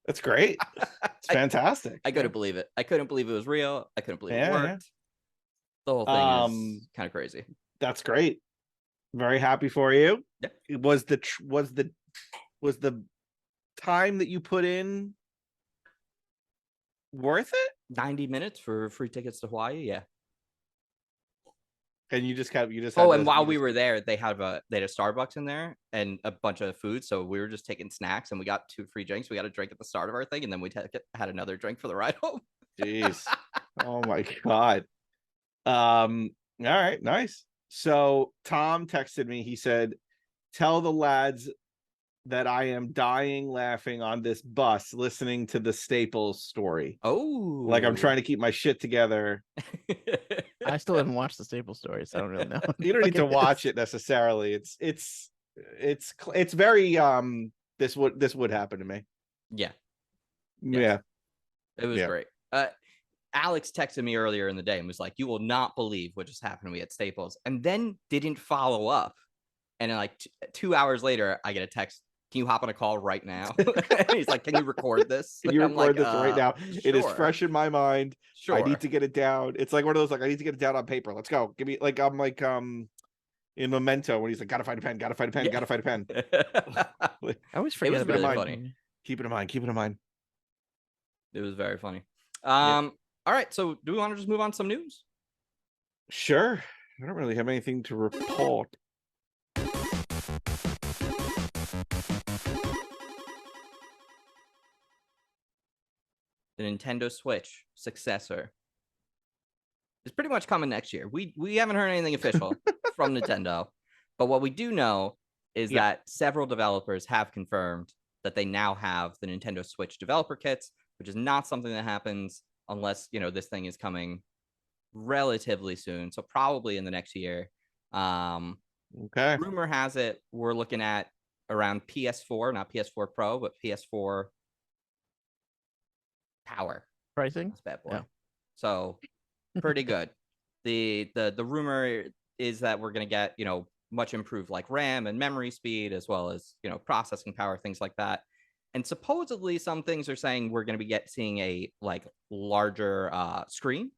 [SPEAKER 2] That's great. It's fantastic.
[SPEAKER 1] I couldn't believe it. I couldn't believe it was real. I couldn't believe it worked. The whole thing is kind of crazy.
[SPEAKER 2] That's great. Very happy for you.
[SPEAKER 1] Yeah.
[SPEAKER 2] Was the time that you put in worth it?
[SPEAKER 1] 90 minutes for free tickets to Hawaii. Yeah.
[SPEAKER 2] And you just
[SPEAKER 1] and while we were there, they had a Starbucks in there and a bunch of food. So we were just taking snacks and we got 2 free drinks. We got a drink at the start of our thing, and then we had another drink for the ride home.
[SPEAKER 2] Jeez. Oh my God. All right, nice. So Tom texted me. He said, "Tell the lads that I am dying laughing on this bus listening to the Staples story."
[SPEAKER 1] Oh,
[SPEAKER 2] like I'm trying to keep my shit together.
[SPEAKER 3] I still haven't watched the Staples story, so I don't really know.
[SPEAKER 2] You don't need to watch it necessarily. It's very this would happen to me.
[SPEAKER 1] Yeah.
[SPEAKER 2] Yes.
[SPEAKER 1] Yeah. It was great. Alex texted me earlier in the day and was like, "You will not believe what just happened to me at Staples," and then didn't follow up. And then like 2 hours later, I get a text. "Can you hop on a call right now?" He's like, "Can you record this?"
[SPEAKER 2] Can you record this right now?
[SPEAKER 1] Sure.
[SPEAKER 2] It is fresh in my mind.
[SPEAKER 1] Sure.
[SPEAKER 2] I need to get it down. It's like one of those, like, I need to get it down on paper. Let's go. Give me, like, I'm like in Memento when he's like, "Gotta find a pen, gotta find a pen, gotta find a pen."
[SPEAKER 3] I always forget.
[SPEAKER 1] It was really
[SPEAKER 2] funny.
[SPEAKER 1] funny.
[SPEAKER 2] Keep it in mind. Keep it in mind.
[SPEAKER 1] It was very funny. All right, so do we want to just move on to some news?
[SPEAKER 2] Sure. I don't really have anything to report.
[SPEAKER 1] The Nintendo Switch successor is pretty much coming next year. We haven't heard anything official from Nintendo, but what we do know is that several developers have confirmed that they now have the Nintendo Switch developer kits, which is not something that happens unless, this thing is coming relatively soon. So probably in the next year.
[SPEAKER 2] Okay.
[SPEAKER 1] Rumor has it we're looking at around PS4, not PS4 Pro, but PS4 Power
[SPEAKER 3] pricing.
[SPEAKER 1] That's bad boy. Yeah. So pretty good. The rumor is that we're gonna get, much improved like RAM and memory speed, as well as, processing power, things like that. And supposedly some things are saying we're going to be seeing a like larger screen,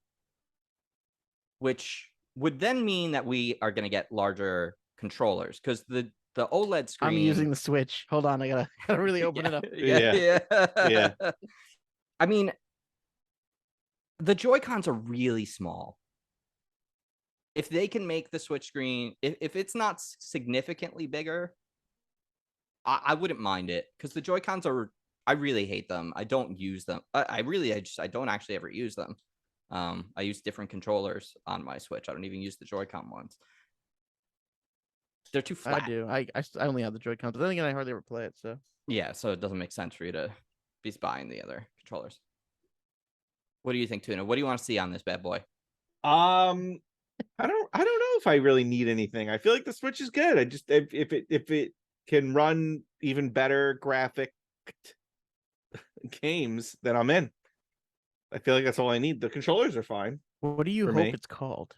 [SPEAKER 1] which would then mean that we are going to get larger controllers, because the OLED screen.
[SPEAKER 3] I'm using the Switch. Hold on, I gotta really open it up.
[SPEAKER 2] Yeah.
[SPEAKER 1] I mean, the Joy-Cons are really small. If they can make the Switch screen, if it's not significantly bigger, I wouldn't mind it, because the Joy-Cons I really hate them. I don't use them. I don't actually ever use them. I use different controllers on my Switch. I don't even use the Joy-Con ones. They're too flat.
[SPEAKER 3] I do. I only have the Joy-Cons, but then again, I hardly ever play it. So
[SPEAKER 1] yeah, so it doesn't make sense for you to be buying the other controllers. What do you think, Tuna? What do you want to see on this bad boy?
[SPEAKER 2] I don't know if I really need anything. I feel like the Switch is good. I just if it can run even better graphic games, then I'm in. I feel like that's all I need. The controllers are fine.
[SPEAKER 3] What do you hope it's called?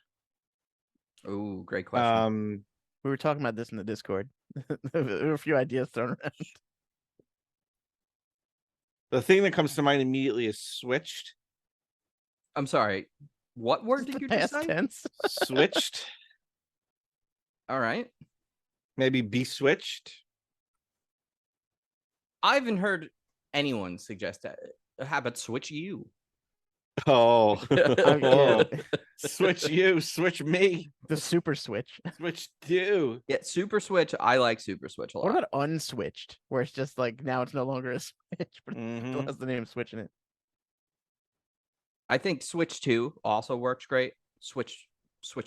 [SPEAKER 1] Oh, great question.
[SPEAKER 3] We were talking about this in the Discord. There were a few ideas thrown around.
[SPEAKER 2] The thing that comes to mind immediately is switched.
[SPEAKER 1] I'm sorry. What word did you just say?
[SPEAKER 3] Tense?
[SPEAKER 2] Switched.
[SPEAKER 1] All right.
[SPEAKER 2] Maybe be switched.
[SPEAKER 1] I haven't heard anyone suggest that. How about switch you?
[SPEAKER 2] Oh, switch you, switch me.
[SPEAKER 3] The Super Switch.
[SPEAKER 2] Switch you.
[SPEAKER 1] Yeah, Super Switch. I like Super Switch a lot.
[SPEAKER 3] What about unswitched, where it's just like now it's no longer a Switch, but it still has the name Switch in it?
[SPEAKER 1] I think Switch 2 also works great. Switch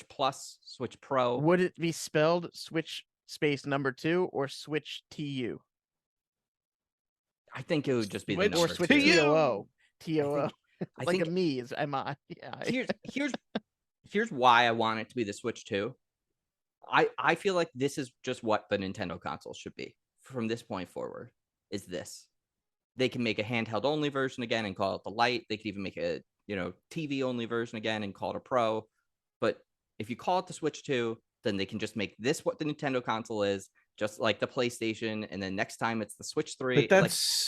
[SPEAKER 1] Plus, Switch Pro.
[SPEAKER 3] Would it be spelled Switch space number 2 or Switch TU?
[SPEAKER 1] I think it would just be the number
[SPEAKER 3] or Switch TOO. TOO. I like think a me is MI. Yeah.
[SPEAKER 1] Here's why I want it to be the Switch 2. I feel like this is just what the Nintendo console should be from this point forward. Is this? They can make a handheld only version again and call it the Lite. They could even make a TV only version again and call it a Pro. But if you call it the Switch 2, then they can just make this what the Nintendo console is, just like the PlayStation, and then next time it's the Switch 3.
[SPEAKER 2] But that's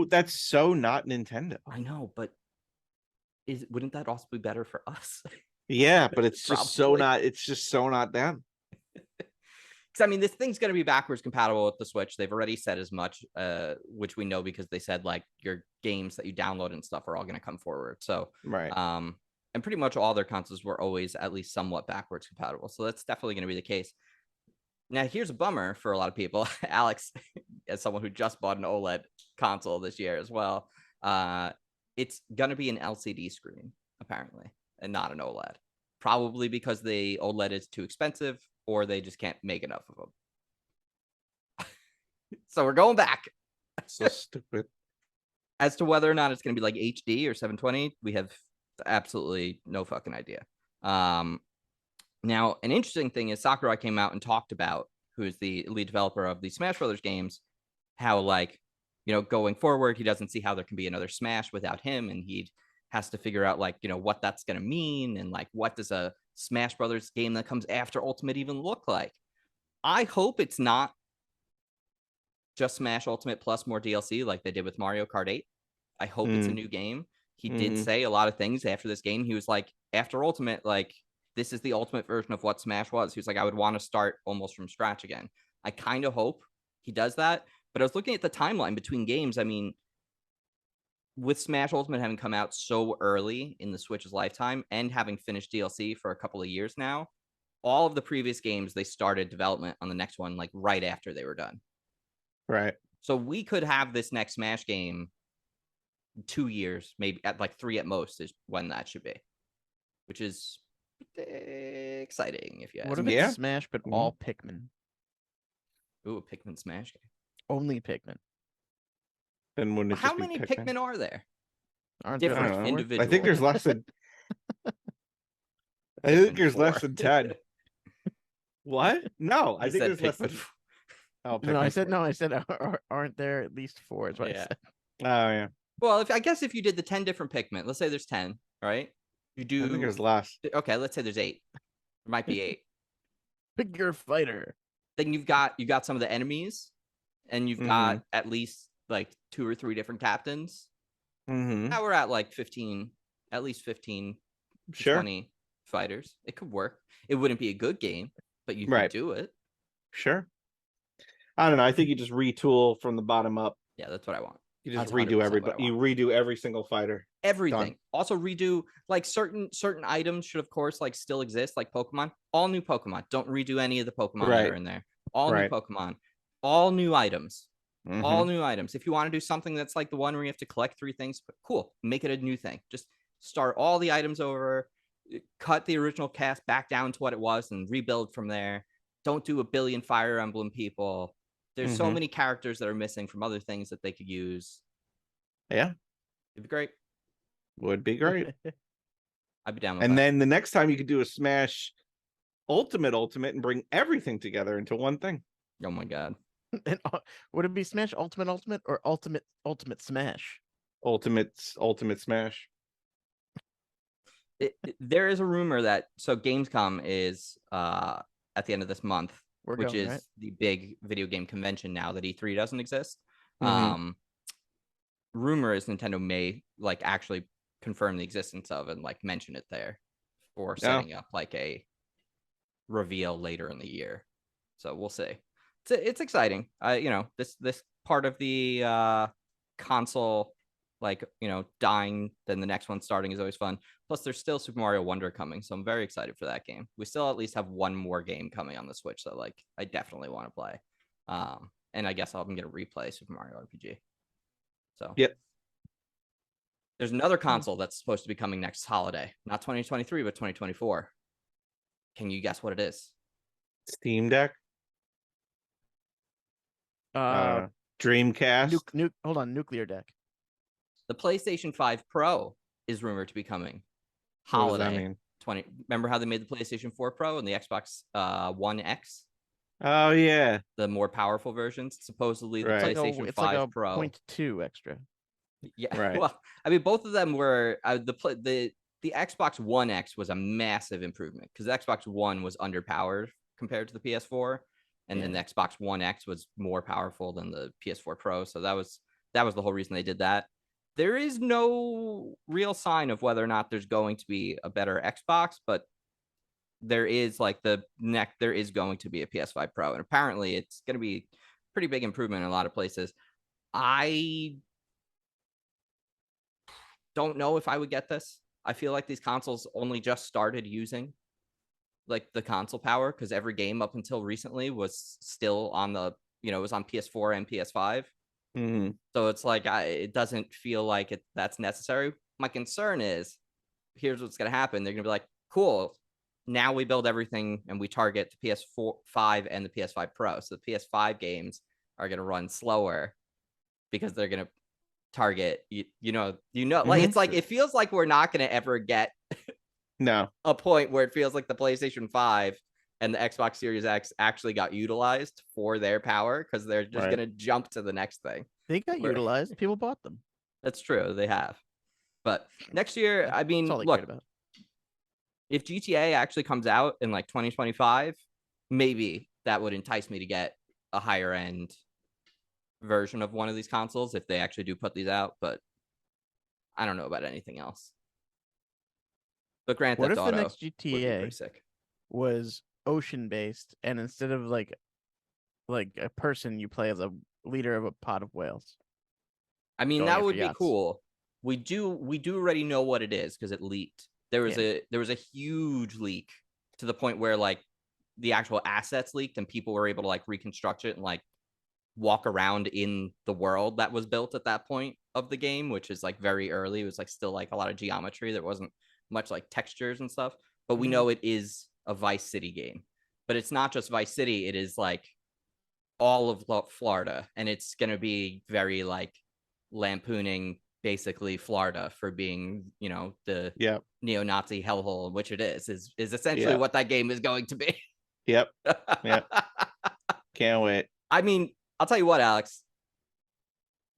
[SPEAKER 2] that's so not Nintendo.
[SPEAKER 1] I know, but wouldn't that also be better for us?
[SPEAKER 2] Yeah, but it's just so not. It's just so not them.
[SPEAKER 1] Because I mean, this thing's going to be backwards compatible with the Switch. They've already said as much, which we know because they said like your games that you download and stuff are all going to come forward. So
[SPEAKER 2] right.
[SPEAKER 1] And pretty much all their consoles were always at least somewhat backwards compatible. So that's definitely going to be the case. Now, here's a bummer for a lot of people. Alex, as someone who just bought an OLED console this year as well, it's going to be an LCD screen, apparently, and not an OLED. Probably because the OLED is too expensive or they just can't make enough of them. So we're going back.
[SPEAKER 2] So stupid.
[SPEAKER 1] As to whether or not it's going to be like HD or 720, we have absolutely no fucking idea. Now, an interesting thing is Sakurai came out and talked about, who is the lead developer of the Smash Brothers games, how like, you know, going forward, he doesn't see how there can be another Smash without him. And he has to figure out like, you know, what that's going to mean. And like, what does a Smash Brothers game that comes after Ultimate even look like? I hope it's not just Smash Ultimate plus more DLC like they did with Mario Kart 8. I hope it's a new game. He did say a lot of things after this game. He was like, after Ultimate, like, this is the ultimate version of what Smash was. He was like, I would want to start almost from scratch again. I kind of hope he does that. But I was looking at the timeline between games. I mean, with Smash Ultimate having come out so early in the Switch's lifetime and having finished DLC for a couple of years now, all of the previous games, they started development on the next one like right after they were done.
[SPEAKER 2] Right.
[SPEAKER 1] So we could have this next Smash game 2 years, maybe at like 3 at most is when that should be, which is exciting if you ask.
[SPEAKER 3] What if it's Smash but all Pikmin?
[SPEAKER 1] Ooh, a Pikmin Smash game.
[SPEAKER 3] Only Pikmin.
[SPEAKER 2] Then wouldn't it
[SPEAKER 1] How many Pikmin are there?
[SPEAKER 3] Aren't
[SPEAKER 1] different
[SPEAKER 3] there
[SPEAKER 1] individuals?
[SPEAKER 2] I think there's less than. I think there's less than 10. What? No, I think there's less than.
[SPEAKER 3] Oh, no, I said no. I said aren't there at least 4? Is what I said.
[SPEAKER 2] Oh yeah.
[SPEAKER 1] Well, I guess if you did the 10 different Pikmin, let's say there's 10, right? You do.
[SPEAKER 2] I think there's less.
[SPEAKER 1] Okay, let's say there's 8. There might be 8.
[SPEAKER 3] Pick your fighter.
[SPEAKER 1] Then you've got some of the enemies, and you've got at least like 2 or 3 different captains. Now we're at like 15, at least 15, 20 fighters. It could work. It wouldn't be a good game, but you could do it.
[SPEAKER 2] Sure. I don't know. I think you just retool from the bottom up.
[SPEAKER 1] Yeah, that's what I want.
[SPEAKER 2] You just redo everybody. You redo every single fighter.
[SPEAKER 1] Everything.
[SPEAKER 2] Done.
[SPEAKER 1] Also redo like certain items should of course like still exist, like Pokemon. All new Pokemon. Don't redo any of the Pokemon that are in there. All new Pokemon. All new items. All new items. If you want to do something that's like the one where you have to collect 3 things, cool. Make it a new thing. Just start all the items over. Cut the original cast back down to what it was and rebuild from there. Don't do a billion Fire Emblem people. There's so many characters that are missing from other things that they could use.
[SPEAKER 2] Yeah.
[SPEAKER 1] It'd be great.
[SPEAKER 2] Would be great.
[SPEAKER 1] I'd be down with
[SPEAKER 2] that.
[SPEAKER 1] And
[SPEAKER 2] then the next time you could do a Smash Ultimate and bring everything together into one thing.
[SPEAKER 1] Oh my God.
[SPEAKER 3] And, would it be Smash Ultimate or Ultimate Smash?
[SPEAKER 2] Ultimate Smash.
[SPEAKER 1] There is a rumor that Gamescom is at the end of this month, which is the big video game convention now that E3 doesn't exist. Rumor is Nintendo may like actually confirm the existence of and like mention it there for setting up like a reveal later in the year. So we'll see. It's exciting. You know, this part of the console, like, you know, dying, then the next one starting is always fun. Plus, there's still Super Mario Wonder coming, so I'm very excited for that game. We still at least have one more game coming on the Switch that like I definitely want to play. And I guess I'm gonna replay Super Mario RPG. So there's another console that's supposed to be coming next holiday, not 2023, but 2024. Can you guess what it is?
[SPEAKER 2] Steam Deck. Dreamcast.
[SPEAKER 3] Hold on, Nuclear Deck.
[SPEAKER 1] The PlayStation 5 Pro is rumored to be coming holiday.
[SPEAKER 2] What does that mean?
[SPEAKER 1] 20. Remember how they made the PlayStation 4 Pro and the Xbox One X?
[SPEAKER 2] Oh yeah,
[SPEAKER 1] the more powerful versions. Supposedly the PlayStation 5 Pro.
[SPEAKER 3] 0.2 extra.
[SPEAKER 1] Yeah,
[SPEAKER 2] right.
[SPEAKER 1] Well, I mean, both of them were the Xbox One X was a massive improvement because the Xbox One was underpowered compared to the PS4, and then the Xbox One X was more powerful than the PS4 Pro. So that was the whole reason they did that. there is no real sign of whether or not there's going to be a better Xbox, but there is like there is going to be a PS5 Pro, and apparently it's going to be pretty big improvement in a lot of places. I don't know if I would get this. I feel like these consoles only just started using like the console power, because every game up until recently was still on the, it was on PS4 and PS5.
[SPEAKER 2] Mm-hmm.
[SPEAKER 1] So it's like it doesn't feel like that's necessary. My concern is, here's what's going to happen. They're going to be like, cool, now we build everything and we target the PS4, 5 and the PS5 Pro. So the PS5 games are going to run slower because they're going to target,
[SPEAKER 2] Mm-hmm.
[SPEAKER 1] like, it's like, it feels like we're not going to ever get a point where it feels like the PlayStation 5 and the Xbox Series X actually got utilized for their power, because they're just going to jump to the next thing.
[SPEAKER 3] They got utilized. People bought them.
[SPEAKER 1] That's true. They have. But next year, I mean, look, if GTA actually comes out in like 2025, maybe that would entice me to get a higher end version of one of these consoles if they actually do put these out. But I don't know about anything else. But Grand Theft Auto,
[SPEAKER 3] what if the next GTA
[SPEAKER 1] sick.
[SPEAKER 3] was ocean based, and instead of like a person, you play as a leader of a pod of whales?
[SPEAKER 1] I mean, that would be cool. We do already know what it is because it leaked. There was a huge leak to the point where like the actual assets leaked and people were able to like reconstruct it and like walk around in the world that was built at that point of the game, which is like very early. It was like still like a lot of geometry. There wasn't much like textures and stuff, but we know it is a Vice City game. But it's not just Vice City, it is like all of Florida, and it's going to be very like lampooning basically Florida for being, the neo-Nazi hellhole, which it is essentially what that game is going to be.
[SPEAKER 2] Yep. Can't wait.
[SPEAKER 1] I mean, I'll tell you what, Alex,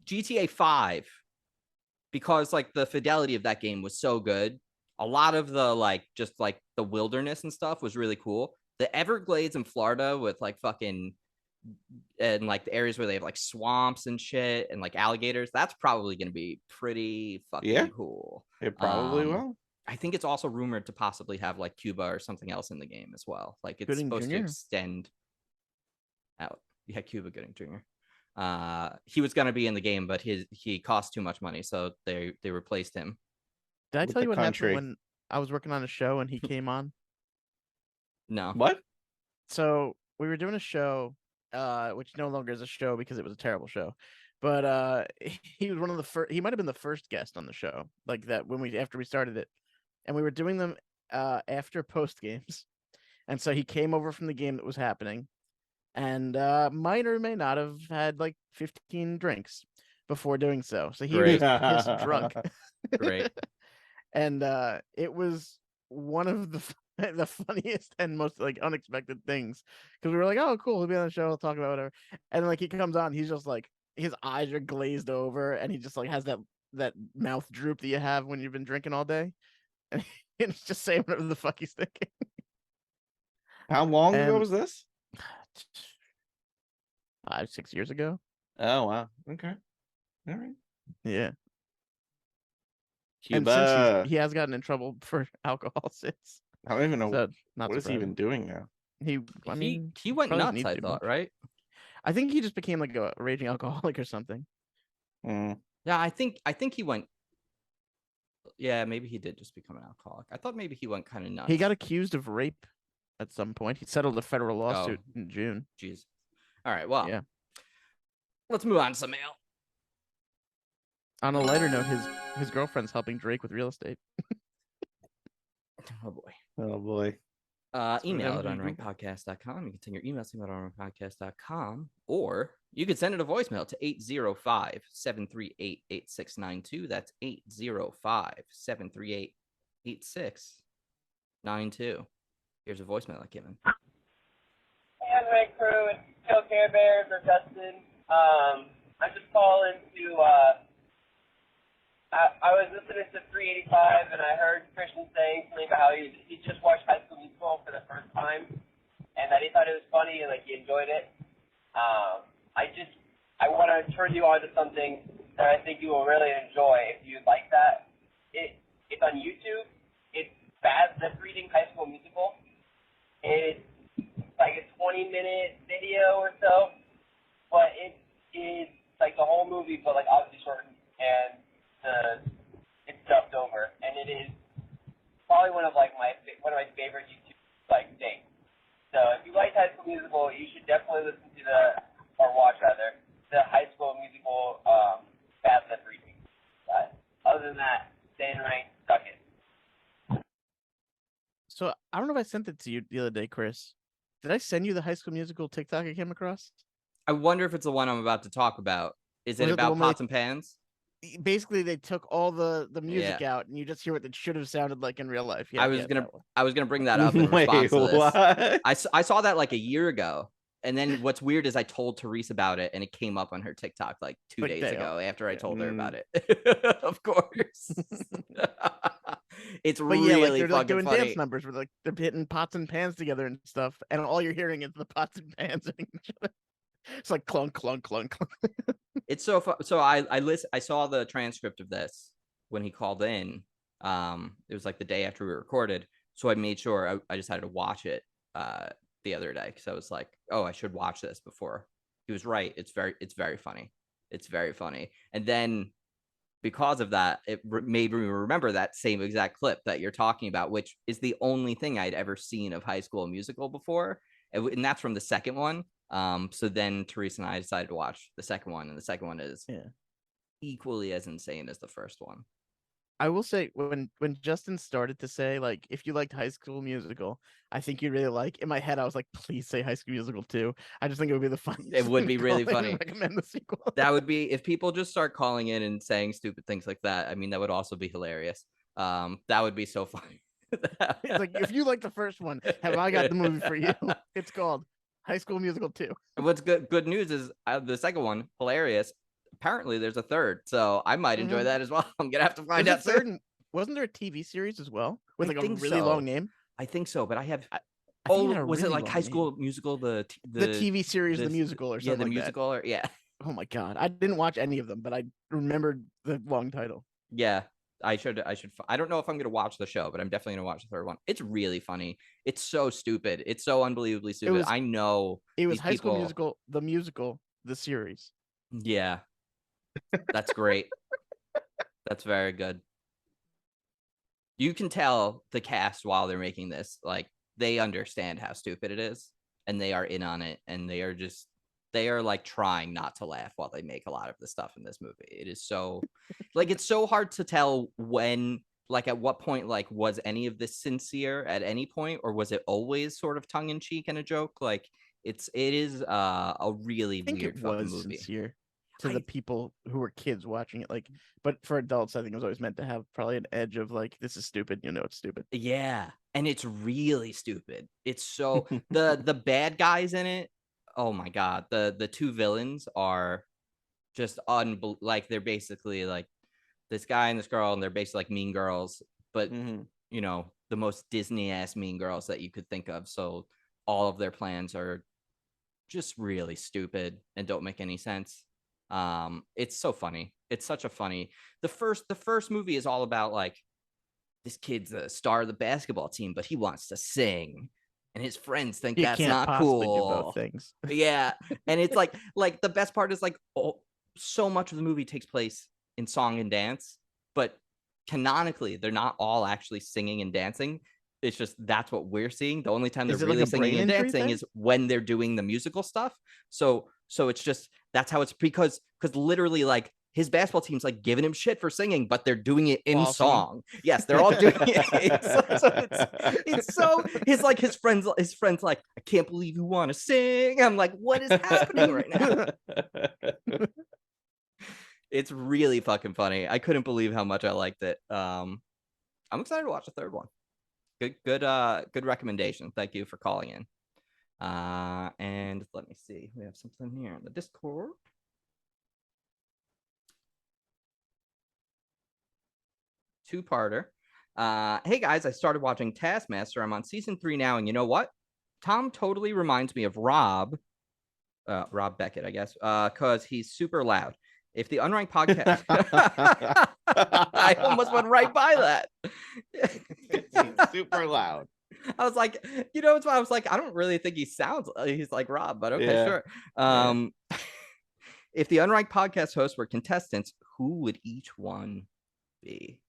[SPEAKER 1] GTA 5, because like the fidelity of that game was so good, a lot of the like just like the wilderness and stuff was really cool. The Everglades in Florida with like fucking, and like the areas where they have like swamps and shit and like alligators, that's probably going to be pretty fucking cool.
[SPEAKER 2] It probably will.
[SPEAKER 1] I think it's also rumored to possibly have like Cuba or something else in the game as well. Like it's supposed to extend out. Yeah, Cuba Gooding Jr. He was going to be in the game, but he cost too much money, so they replaced him.
[SPEAKER 3] Did I tell you what happened when I was working on a show and he came on?
[SPEAKER 1] No.
[SPEAKER 2] What?
[SPEAKER 3] So we were doing a show, which no longer is a show because it was a terrible show. But he was one of the first. He might have been the first guest on the show, like that after we started it, and we were doing them after post games, and so he came over from the game that was happening, and might or may not have had like 15 drinks before doing so. So he was pissed drunk.
[SPEAKER 1] Great.
[SPEAKER 3] And it was one of the funniest and most like unexpected things, because we were like, oh cool, he'll be on the show, we'll talk about whatever. And like he comes on, he's just like, his eyes are glazed over and he just like has that mouth droop that you have when you've been drinking all day, and he's just saying whatever the fuck he's thinking.
[SPEAKER 2] How long ago was this?
[SPEAKER 3] 5-6 years ago.
[SPEAKER 2] Oh wow. Okay. All right.
[SPEAKER 3] Yeah.
[SPEAKER 2] Cuba.
[SPEAKER 3] And since he has gotten in trouble for alcohol since.
[SPEAKER 2] I don't even know
[SPEAKER 3] what
[SPEAKER 2] is he even doing now.
[SPEAKER 1] He went nuts, I thought, right?
[SPEAKER 3] I think he just became like a raging alcoholic or something.
[SPEAKER 2] Mm.
[SPEAKER 1] Yeah, I think he went. Yeah, maybe he did just become an alcoholic. I thought maybe he went kind of nuts.
[SPEAKER 3] He got accused of rape at some point. He settled a federal lawsuit in June.
[SPEAKER 1] Jeez. All right, well,
[SPEAKER 3] yeah.
[SPEAKER 1] Let's move on to some mail.
[SPEAKER 3] On a lighter note, his girlfriend's helping Drake with real estate.
[SPEAKER 1] Oh boy.
[SPEAKER 2] Oh boy.
[SPEAKER 1] Email at unrankedpodcast.com. You can send your email to unrankedpodcast.com, or you can send it a voicemail to 805-738-8692. That's 805-738-8692. Here's a voicemail I given.
[SPEAKER 4] Hey, Unranked crew, it's Joe Care Bears or Dustin. I just calling to I was listening to 385 and I heard Christian saying something about how he just watched High School Musical for the first time and that he thought it was funny and like he enjoyed it. I want to turn you on to something that I think you will really enjoy if you like that. It's on YouTube. It's Bad Lip Reading High School Musical. It's like a 20-minute video or so, but it is like the whole movie, but like obviously shortened, and it's dubbed over, and it is probably one of my favorite YouTube things. So if you like High School Musical, you should definitely listen to watch the High School Musical Bad Lip Reading. But other than that, stay in rank, suck it.
[SPEAKER 3] So I don't know if I sent it to you the other day, Chris. Did I send you the High School Musical TikTok I came across?
[SPEAKER 1] I wonder if it's the one I'm about to talk about. Is it about pots and pans?
[SPEAKER 3] Basically, they took all the music out, and you just hear what it should have sounded like in real life. Yeah,
[SPEAKER 1] I was gonna bring that up in response to this.
[SPEAKER 2] What?
[SPEAKER 1] I saw that like a year ago, and then what's weird is I told Therese about it, and it came up on her TikTok like 2 days ago after I told her about it. Of course. It's really
[SPEAKER 3] they're
[SPEAKER 1] fucking
[SPEAKER 3] doing
[SPEAKER 1] funny.
[SPEAKER 3] dance numbers where they're hitting pots and pans together and stuff, and all you're hearing is the pots and pans hitting each other. It's like clunk, clunk, clunk, clunk. It's
[SPEAKER 1] so fun. So I saw the transcript of this when he called in. It was like the day after we recorded, so I made sure I decided to watch it the other day because I was like, oh, I should watch this before. He was right. It's very funny. It's very funny. And then because of that, it made me remember that same exact clip that you're talking about, which is the only thing I'd ever seen of High School Musical before, and that's from the second one. So then Teresa and I decided to watch the second one, and the second one is equally as insane as the first one.
[SPEAKER 3] I will say when Justin started to say like if you liked High School Musical, I think you'd really like. In my head, I was like, please say High School Musical 2. I just think it would be the funniest.
[SPEAKER 1] It would be really funny.
[SPEAKER 3] Recommend the sequel.
[SPEAKER 1] That would be if people just start calling in and saying stupid things like that. I mean, that would also be hilarious. That would be so funny.
[SPEAKER 3] It's like if you like the first one, have I got the movie for you? It's called High School Musical 2.
[SPEAKER 1] What's good news is the second one, hilarious. Apparently there's a third, so I might enjoy that as well. I'm gonna have to find out soon.
[SPEAKER 3] Wasn't there a TV series as well with like a really
[SPEAKER 1] so.
[SPEAKER 3] long name?
[SPEAKER 1] I think so, but I have.
[SPEAKER 3] Was
[SPEAKER 1] it like High School Musical, the
[SPEAKER 3] TV series, the musical, or something?
[SPEAKER 1] Yeah, the musical, or
[SPEAKER 3] Oh my god, I didn't watch any of them, but I remembered the long title.
[SPEAKER 1] Yeah, I should. I don't know if I'm gonna watch the show, but I'm definitely gonna watch the third one. It's really funny. It's so stupid. It's so unbelievably stupid. I know
[SPEAKER 3] it was High School Musical, the musical, the series.
[SPEAKER 1] Yeah, that's great. That's very good. You can tell the cast while they're making this, like they understand how stupid it is, and they are in on it, and they are like trying not to laugh while they make a lot of the stuff in this movie. It is so like it's so hard to tell when, like, at what point, like, was any of this sincere at any point, or was it always sort of tongue in cheek and a joke? Like it is a really weird fucking movie.
[SPEAKER 3] Sincere to the people who were kids watching it, like, but for adults, I think it was always meant to have probably an edge of like, this is stupid, it's stupid.
[SPEAKER 1] Yeah, and it's really stupid. It's so the bad guys in it. Oh my god, the two villains are just like they're basically like this guy and this girl, and they're basically like Mean Girls, but the most Disney ass Mean Girls that you could think of. So all of their plans are just really stupid and don't make any sense. It's so funny. It's such a funny. The first movie is all about like this kid's the star of the basketball team, but he wants to sing, and his friends think that's not cool.
[SPEAKER 3] Do both things.
[SPEAKER 1] Yeah, and it's like the best part is like so much of the movie takes place in song and dance, but canonically they're not all actually singing and dancing. It's just that's what we're seeing. The only time they're really singing and dancing is when they're doing the musical stuff. So it's just that's how it's because literally like his basketball team's like giving him shit for singing, but they're doing it in song. Yes, they're all doing it. It's so his friends like, I can't believe you want to sing. I'm like, what is happening right now? It's really fucking funny. I couldn't believe how much I liked it. I'm excited to watch the third one. Good recommendation. Thank you for calling in. And let me see. We have something here in the Discord. Two-parter. Hey guys, I started watching Taskmaster. I'm on season 3 now, and you know what? Tom totally reminds me of Rob Beckett, I guess, because he's super loud. If the Unranked podcast, I almost went right by that.
[SPEAKER 2] It's super loud.
[SPEAKER 1] I was like, it's why I was like, I don't really think he sounds. He's like Rob, but okay, sure. If the Unranked podcast hosts were contestants, who would each one be?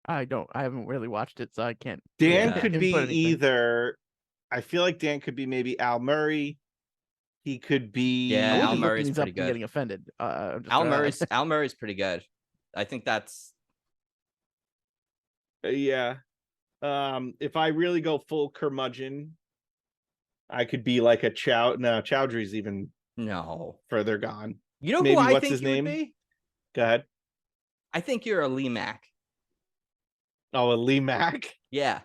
[SPEAKER 3] I haven't really watched it, so I can't.
[SPEAKER 2] Dan could be either. I feel like Dan could be maybe Al Murray. He could be.
[SPEAKER 1] Al Murray's pretty good.
[SPEAKER 3] Getting offended.
[SPEAKER 1] Al Murray's pretty good. I think that's.
[SPEAKER 2] Yeah. If I really go full curmudgeon, I could be like a Chowdhury's even further gone.
[SPEAKER 1] You know maybe who I think his name? Would be?
[SPEAKER 2] Go ahead.
[SPEAKER 1] I think you're a Lee Mack.
[SPEAKER 2] Oh, a Lee Mack?
[SPEAKER 1] Yeah.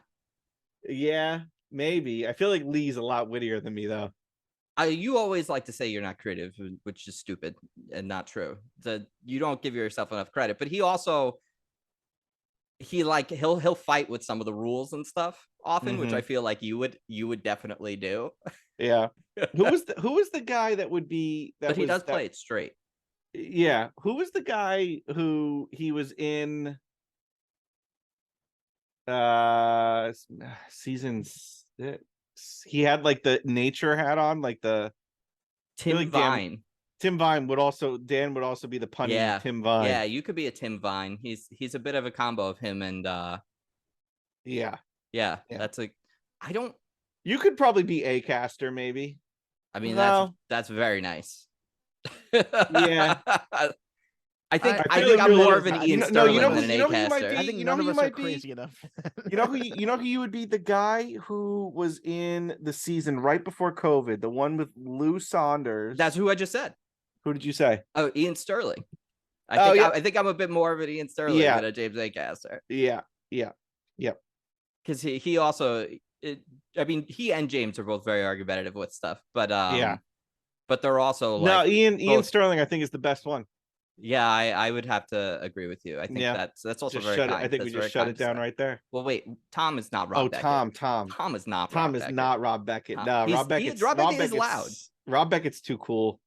[SPEAKER 2] Yeah, maybe. I feel like Lee's a lot wittier than me, though.
[SPEAKER 1] You always like to say you're not creative, which is stupid and not true. You don't give yourself enough credit. But he also, he'll fight with some of the rules and stuff often, which I feel like you would definitely do.
[SPEAKER 2] Yeah. Who was the guy that would be?
[SPEAKER 1] But he does play it straight.
[SPEAKER 2] Yeah. Who was the guy who he was in? Season 6. He had like the nature hat on, like the
[SPEAKER 1] Tim Vine.
[SPEAKER 2] Tim Vine would also Dan would also be the punny Tim Vine.
[SPEAKER 1] Yeah, you could be a Tim Vine. He's a bit of a combo of him and
[SPEAKER 2] yeah.
[SPEAKER 1] That's I don't.
[SPEAKER 2] You could probably be a caster, maybe.
[SPEAKER 1] I mean, that's very nice.
[SPEAKER 2] Yeah.
[SPEAKER 1] I think I'm more of an Ian Sterling than an A-caster.
[SPEAKER 3] I think none of us are crazy enough.
[SPEAKER 2] you know who you would be? The guy who was in the season right before COVID, the one with Lou Saunders.
[SPEAKER 1] That's who I just said.
[SPEAKER 2] Who did you say?
[SPEAKER 1] Oh, Ian Sterling. I think I'm a bit more of an Ian Sterling than a James A-caster.
[SPEAKER 2] Yeah.
[SPEAKER 1] Because he also, he and James are both very argumentative with stuff, but but they're also like
[SPEAKER 2] Ian Sterling. I think is the best one.
[SPEAKER 1] Yeah, I would have to agree with you. I think that's also
[SPEAKER 2] just
[SPEAKER 1] very kind.
[SPEAKER 2] I think we just shut it down right there.
[SPEAKER 1] Well, wait, Tom is not Rob Beckett. Tom is not Rob Beckett.
[SPEAKER 2] Not Rob Beckett. No, Rob Beckett is
[SPEAKER 1] loud.
[SPEAKER 2] Rob Beckett's too cool.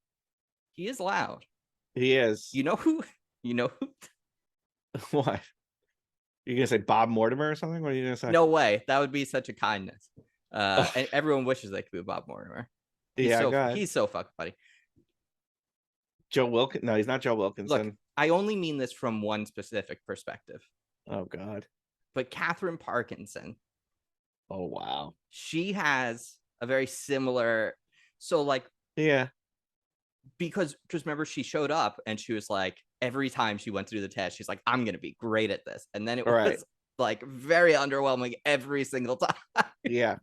[SPEAKER 1] He is loud.
[SPEAKER 2] He is.
[SPEAKER 1] You know who?
[SPEAKER 2] What? You're gonna say Bob Mortimer or something? What are you gonna say?
[SPEAKER 1] No way. That would be such a kindness. And everyone wishes they could be Bob Mortimer. He's so fucking funny.
[SPEAKER 2] Joe Wilkinson? No, he's not Joe Wilkinson.
[SPEAKER 1] Look, I only mean this from one specific perspective.
[SPEAKER 2] Oh, God.
[SPEAKER 1] But Catherine Parkinson.
[SPEAKER 2] Oh, wow.
[SPEAKER 1] She has a very similar... So, like...
[SPEAKER 2] Yeah.
[SPEAKER 1] Because just remember, she showed up and she was like, every time she went to do the test, she's like, I'm going to be great at this. And then it was like very underwhelming every single time.
[SPEAKER 2] Yeah.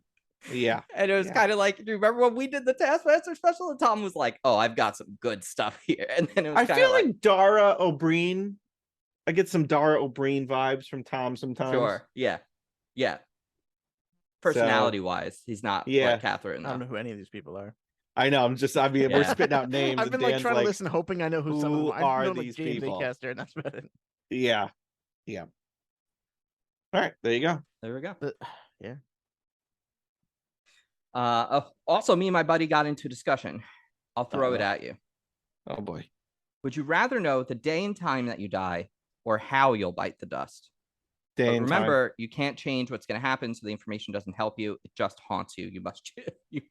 [SPEAKER 1] And it was kind of like, do you remember when we did the Taskmaster special? And Tom was like, oh, I've got some good stuff here. And then it was
[SPEAKER 2] I feel like Dara O'Brien. I get some Dara O'Brien vibes from Tom sometimes.
[SPEAKER 1] Sure. Yeah. Personality wise, he's not like Catherine.
[SPEAKER 3] I don't know who any of these people are.
[SPEAKER 2] I know. We're spitting out names.
[SPEAKER 3] I've been trying to listen, hoping I know who some of them are. I know
[SPEAKER 2] these
[SPEAKER 3] James
[SPEAKER 2] people.
[SPEAKER 3] A-caster, and that's about it.
[SPEAKER 2] Yeah. All right, there you go.
[SPEAKER 1] There we go.
[SPEAKER 3] Yeah.
[SPEAKER 1] Also, me and my buddy got into a discussion. I'll throw it at you.
[SPEAKER 2] Oh boy.
[SPEAKER 1] Would you rather know the day and time that you die or how you'll bite the dust? Remember, you can't change what's going to happen, so the information doesn't help you. It just haunts you. You must.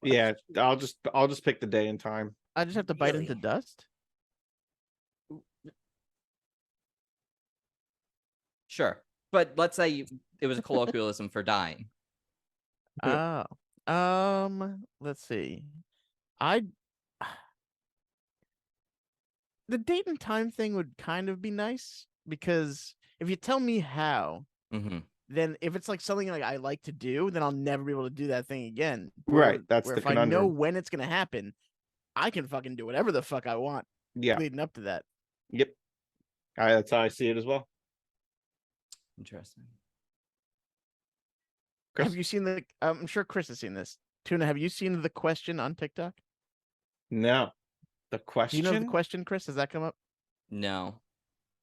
[SPEAKER 2] Yeah, I'll just pick the day and time.
[SPEAKER 3] I just have to bite into dust?
[SPEAKER 1] Sure. But let's say it was a colloquialism for dying.
[SPEAKER 3] Oh. Let's see. The date and time thing would kind of be nice, because if you tell me how, then if it's like something like I like to do, then I'll never be able to do that thing again.
[SPEAKER 2] Right. That's
[SPEAKER 3] the
[SPEAKER 2] conundrum.
[SPEAKER 3] If I know when it's gonna happen, I can fucking do whatever the fuck I want.
[SPEAKER 2] Yeah.
[SPEAKER 3] Leading up to that.
[SPEAKER 2] Yep. That's how I see it as well.
[SPEAKER 1] Interesting.
[SPEAKER 2] Chris?
[SPEAKER 3] Have you seen I'm sure Chris has seen this. Tuna, have you seen the question on TikTok?
[SPEAKER 2] No. The question?
[SPEAKER 3] Do you know the question, Chris? Has that come up?
[SPEAKER 1] No.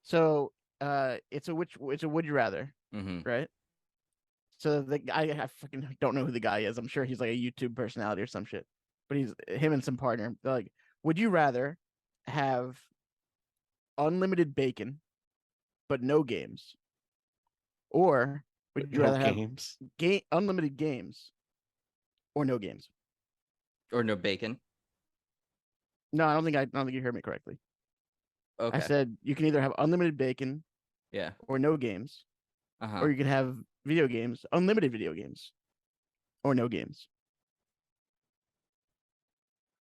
[SPEAKER 3] So it's a would you rather, right? So the guy, I fucking don't know who the guy is. I'm sure he's like a YouTube personality or some shit. But he's him and some partner. They're like, Would you rather have unlimited bacon but no games, or would you rather have unlimited games or no games?
[SPEAKER 1] Or no bacon?
[SPEAKER 3] No, I don't think you heard me correctly.
[SPEAKER 1] Okay.
[SPEAKER 3] I said you can either have unlimited bacon,
[SPEAKER 1] yeah,
[SPEAKER 3] or no games, or you can have video games, unlimited video games, or no games.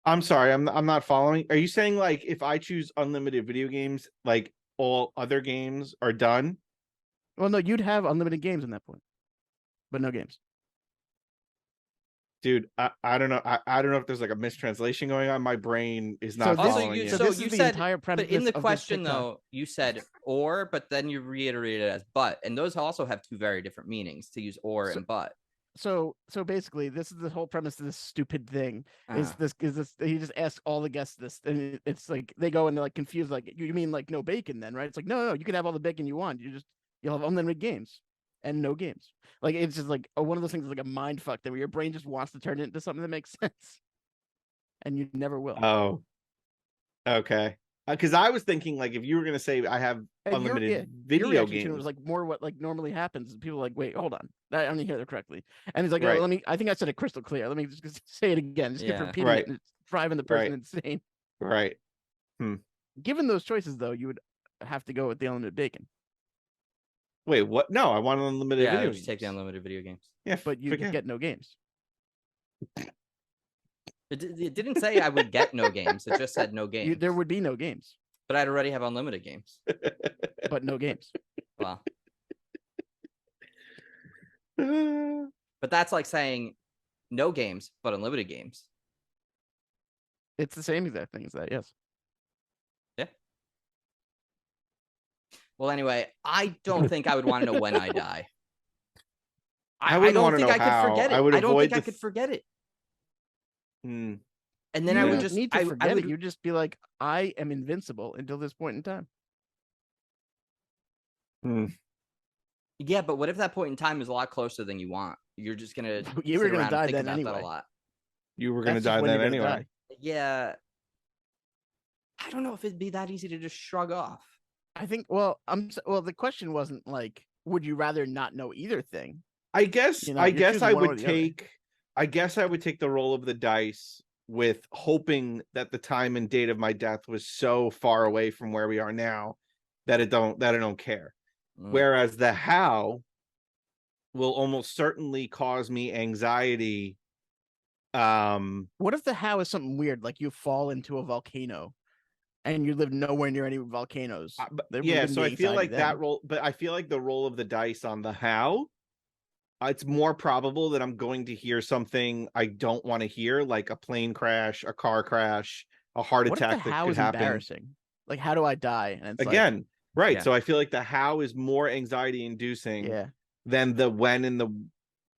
[SPEAKER 2] I'm sorry, I'm not following. Are you saying like if I choose unlimited video games, like all other games are done?
[SPEAKER 3] Well, no, you'd have unlimited games in that point, but no games.
[SPEAKER 2] Dude, I don't know. I don't know if there's like a mistranslation going on. My brain is not following you.
[SPEAKER 3] So this is the entire premise.
[SPEAKER 1] But in the question though, you said or, but then you reiterated it as but, and those also have two very different meanings to use or and but.
[SPEAKER 3] So basically, this is the whole premise of this stupid thing. Is this he just asks all the guests this, and it's like they go and they're like confused, like you mean like no bacon then, right? It's like no, you can have all the bacon you want. You'll have unlimited games and no games. Like it's just like one of those things, like a mind fuck that where your brain just wants to turn it into something that makes sense, and you never will.
[SPEAKER 2] Oh, okay. Because I was thinking like if you were gonna say I have unlimited video games,
[SPEAKER 3] it was like more what like normally happens. People are like, wait, hold on, I don't hear that correctly. And he's like,
[SPEAKER 2] right.
[SPEAKER 3] oh, I think I said it crystal clear. Let me just say it again. Just keep repeating it, and it's driving the person insane.
[SPEAKER 2] Right.
[SPEAKER 3] Given those choices, though, you would have to go with the unlimited bacon.
[SPEAKER 2] Wait, what? No, I want unlimited video games.
[SPEAKER 1] Take the unlimited video games.
[SPEAKER 2] Yeah,
[SPEAKER 3] but you get no games.
[SPEAKER 1] It didn't say I would get no games. It just said no games.
[SPEAKER 3] There would be no games.
[SPEAKER 1] But I'd already have unlimited games.
[SPEAKER 3] But no games.
[SPEAKER 1] Wow. But that's like saying no games, but unlimited games.
[SPEAKER 3] It's the same exact thing as that, yes.
[SPEAKER 1] Yeah. Well, anyway, I don't think I would want to know when I die. I don't think I could forget it. I don't think I could forget it. And then I would just
[SPEAKER 3] need to forget it. You'd just be like, I am invincible until this point in time.
[SPEAKER 1] Yeah, but what if that point in time is a lot closer than you want? You're just gonna
[SPEAKER 3] you were gonna die then anyway.
[SPEAKER 1] That a lot.
[SPEAKER 2] You were gonna die then anyway.
[SPEAKER 1] Yeah. I don't know if it'd be that easy to just shrug off.
[SPEAKER 3] I think the question wasn't like, would you rather not know either thing?
[SPEAKER 2] I guess I would take the roll of the dice with hoping that the time and date of my death was so far away from where we are now that I don't care. Whereas the how will almost certainly cause me anxiety.
[SPEAKER 3] What if the how is something weird, like you fall into a volcano and you live nowhere near any volcanoes?
[SPEAKER 2] So I feel like that roll, but I feel like the roll of the dice on the how, it's more probable that I'm going to hear something I don't want to hear, like a plane crash, a car crash, a heart attack that could happen.
[SPEAKER 3] Embarrassing. Like, how do I die? And it's
[SPEAKER 2] again, right. Yeah. So I feel like the how is more anxiety inducing than the when and the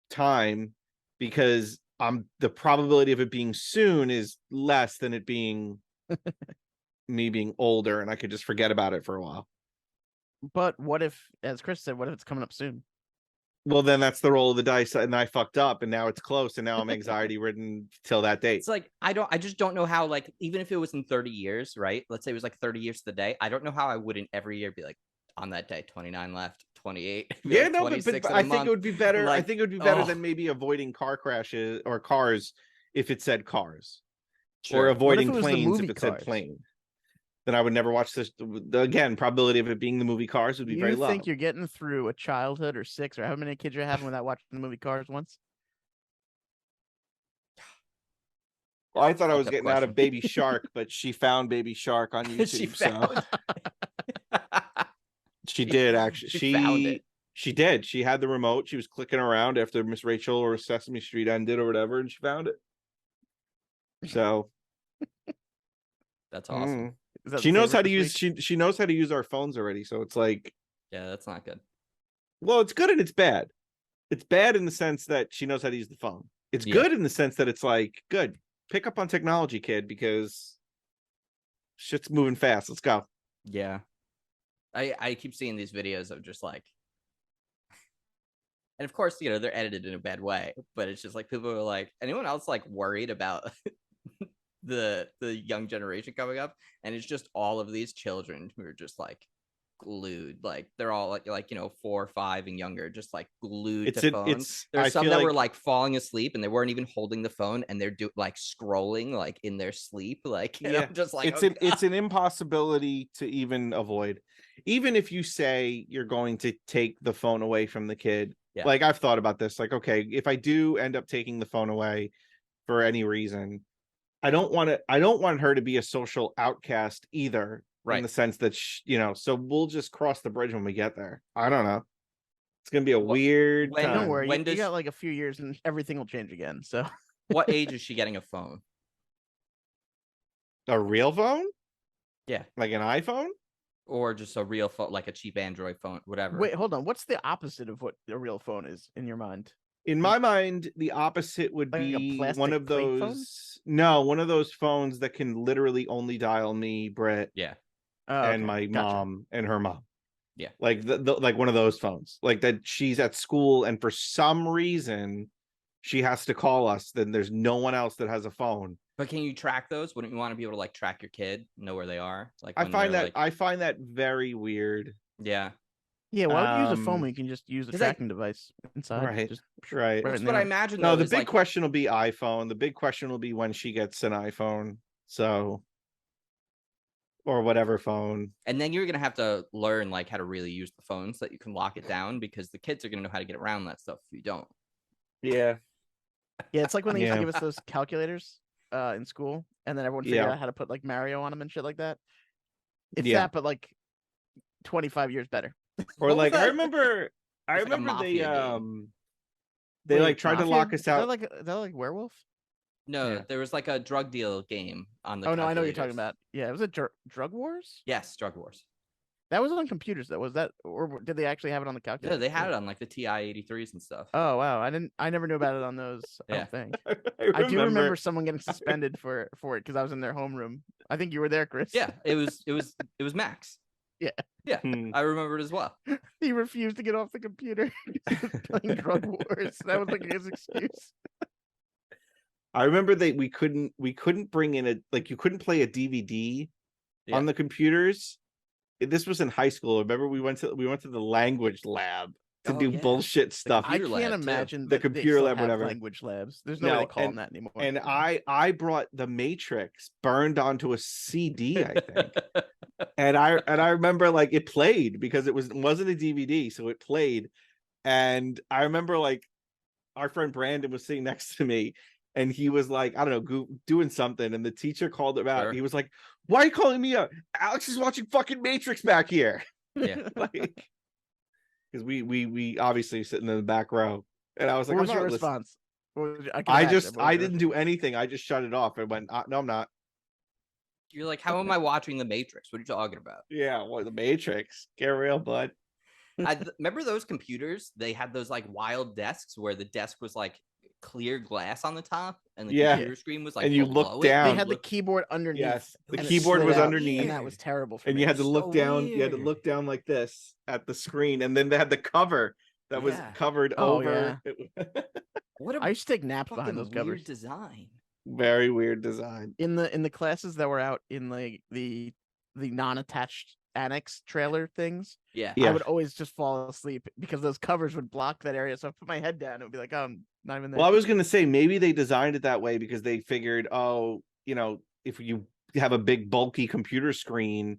[SPEAKER 2] time, because the probability of it being soon is less than it being me being older and I could just forget about it for a while.
[SPEAKER 3] But what if, as Chris said, what if it's coming up soon?
[SPEAKER 2] Well, then that's the roll of the dice, and I fucked up, and now it's close, and now I'm anxiety ridden till that date.
[SPEAKER 1] It's like I just don't know how, like, even if it was in 30 years, right? Let's say it was like 30 years to the day. I don't know how I wouldn't every year be like, on that day, 29 left, 28.
[SPEAKER 2] Yeah, like, no, but I think it would be better. Like, I think it would be better than maybe avoiding car crashes or cars if it said cars, or avoiding planes if it said plane. Then I would never watch this. Again, probability of it being the movie Cars would be very low.
[SPEAKER 3] You think you're getting through a childhood or 6 or how many kids you're having without watching the movie Cars once?
[SPEAKER 2] Well, I thought I was getting out of Baby Shark, but she found Baby Shark on YouTube. She did actually. She found it. She did. She had the remote. She was clicking around after Miss Rachel or Sesame Street ended or whatever, and she found it. So
[SPEAKER 1] that's awesome.
[SPEAKER 2] She knows how to use she knows how to use our phones already, so it's like,
[SPEAKER 1] yeah, that's not good.
[SPEAKER 2] Well, it's good and it's bad. It's bad in the sense that she knows how to use the phone. It's good in the sense that it's like, good, pick up on technology, kid, because shit's moving fast. Let's go.
[SPEAKER 1] Yeah, I keep seeing these videos of just like, and of course, you know, they're edited in a bad way, but it's just like people are like, anyone else like worried about the young generation coming up, and it's just all of these children who are just like glued, like they're all like 4 or 5 and younger, just like glued to phones. There's some that were like falling asleep and they weren't even holding the phone, and they're like scrolling like in their sleep, like I'm just like
[SPEAKER 2] it's an impossibility to even avoid. Even if you say you're going to take the phone away from the kid, like I've thought about this, like, okay, if I do end up taking the phone away for any reason, I don't want her to be a social outcast either. Right. In the sense that, so we'll just cross the bridge when we get there. I don't know. It's going to be a weird time.
[SPEAKER 3] Don't worry. You got like a few years and everything will change again. So
[SPEAKER 1] what age is she getting a phone?
[SPEAKER 2] A real phone?
[SPEAKER 1] Yeah.
[SPEAKER 2] Like an iPhone?
[SPEAKER 1] Or just a real phone, like a cheap Android phone, whatever.
[SPEAKER 3] Wait, hold on. What's the opposite of what a real phone is in your mind?
[SPEAKER 2] In my mind, the opposite would like be one of those. No, one of those phones that can literally only dial me, Brett.
[SPEAKER 1] Yeah.
[SPEAKER 2] And my mom and her mom.
[SPEAKER 1] Yeah.
[SPEAKER 2] Like like one of those phones. Like that she's at school and for some reason she has to call us, then there's no one else that has a phone.
[SPEAKER 1] But can you track those? Wouldn't you want to be able to like track your kid, know where they are? Like
[SPEAKER 2] I find that very weird.
[SPEAKER 1] Yeah.
[SPEAKER 3] Yeah, why would you use a phone when you can just use a tracking device inside?
[SPEAKER 2] Right.
[SPEAKER 3] Just
[SPEAKER 2] right.
[SPEAKER 1] That's what I imagine.
[SPEAKER 2] No, the big question will be iPhone. The big question will be when she gets an iPhone. So or whatever phone.
[SPEAKER 1] And then you're going to have to learn like how to really use the phone so that you can lock it down, because the kids are going to know how to get around that stuff if you don't.
[SPEAKER 2] Yeah.
[SPEAKER 3] Yeah, it's like when they used to give us those calculators in school, and then everyone figured out how to put like Mario on them and shit like that. It's that, but like 25 years better.
[SPEAKER 2] Or like I remember they like tried to lock us out.
[SPEAKER 3] They're like Werewolf?
[SPEAKER 1] No, there was like a drug deal game on the.
[SPEAKER 3] Oh no, I know what you're talking about. Yeah, was it Drug Wars?
[SPEAKER 1] Yes, Drug Wars.
[SPEAKER 3] That was on computers though. Was that, or did they actually have it on the calculator?
[SPEAKER 1] Yeah, they had it on like the TI-83s and stuff.
[SPEAKER 3] Oh wow, I never knew about it on those. I don't think. I do remember someone getting suspended for it because I was in their homeroom. I think you were there, Chris.
[SPEAKER 1] Yeah, it was Max.
[SPEAKER 3] Yeah.
[SPEAKER 1] Yeah, I remember it as well.
[SPEAKER 3] He refused to get off the computer playing Drug Wars. That was like his excuse.
[SPEAKER 2] I remember we couldn't bring in you couldn't play a DVD on the computers. This was in high school. Remember we went to the language lab to do bullshit stuff.
[SPEAKER 3] I can't imagine
[SPEAKER 2] the computer lab, whatever.
[SPEAKER 3] Language labs. There's no way they call them that anymore.
[SPEAKER 2] And I brought The Matrix burned onto a CD, I think. and I remember like it played because it wasn't a DVD, so it played. And I remember like our friend Brandon was sitting next to me. And he was like, I don't know, doing something. And the teacher called him out. Sure. He was like, why are you calling me out? Alex is watching fucking Matrix back here.
[SPEAKER 1] Yeah.
[SPEAKER 2] Because we obviously sitting in the back row. And I was like,
[SPEAKER 3] what was your response?
[SPEAKER 2] I didn't do anything. I just shut it off and went, no, I'm not.
[SPEAKER 1] You're like, how am I watching The Matrix? What are you talking about?
[SPEAKER 2] Yeah, well, The Matrix. Get real, bud.
[SPEAKER 1] Remember those computers? They had those like wild desks where the desk was like clear glass on the top and the computer screen was like,
[SPEAKER 2] and you look down.
[SPEAKER 3] They had the keyboard underneath.
[SPEAKER 2] Yes, the keyboard was underneath,
[SPEAKER 3] and that was terrible for
[SPEAKER 2] me.
[SPEAKER 3] And
[SPEAKER 2] you had to look down. Weird. You had to look down like this at the screen, and then they had the cover that was covered over.
[SPEAKER 3] Yeah. I used to take naps behind those covers.
[SPEAKER 1] Design.
[SPEAKER 2] Very weird design.
[SPEAKER 3] In the classes that were out in the non-attached annex trailer things.
[SPEAKER 1] Yeah.
[SPEAKER 3] I would always just fall asleep because those covers would block that area. So I put my head down. It would be like, oh, I'm not even there.
[SPEAKER 2] Well, I was going to say maybe they designed it that way because they figured, if you have a big bulky computer screen,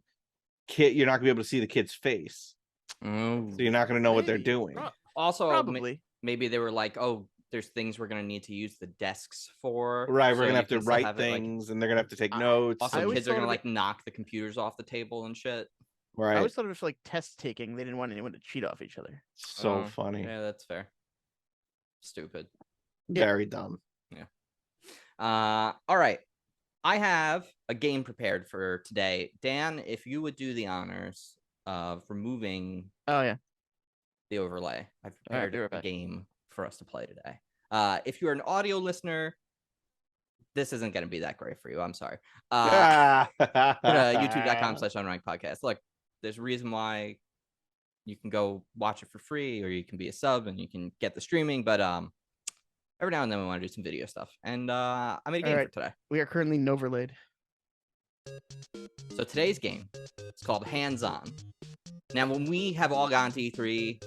[SPEAKER 2] you're not going to be able to see the kid's face. So you're not going to know what they're doing.
[SPEAKER 1] Also,
[SPEAKER 3] probably.
[SPEAKER 1] Maybe they were like, oh, there's things we're going to need to use the desks for.
[SPEAKER 2] Right, we're going to have to write things and they're going to have to take notes.
[SPEAKER 1] Also, kids are going to like knock the computers off the table and shit.
[SPEAKER 2] Right.
[SPEAKER 3] I always thought it was like test taking. They didn't want anyone to cheat off each other.
[SPEAKER 2] So funny.
[SPEAKER 1] Yeah, that's fair. Stupid.
[SPEAKER 2] Very dumb.
[SPEAKER 1] Yeah. All right. I have a game prepared for today. Dan, if you would do the honors of removing the overlay. I've prepared a game for us to play today. If you're an audio listener, this isn't going to be that great for you. I'm sorry. YouTube.com/Unranked podcast. Look, there's a reason why you can go watch it for free, or you can be a sub and you can get the streaming. But every now and then we want to do some video stuff. And I made a game for today.
[SPEAKER 3] We are currently Noverlaid.
[SPEAKER 1] So today's game is called Hands On. Now, when we have all gone to E3,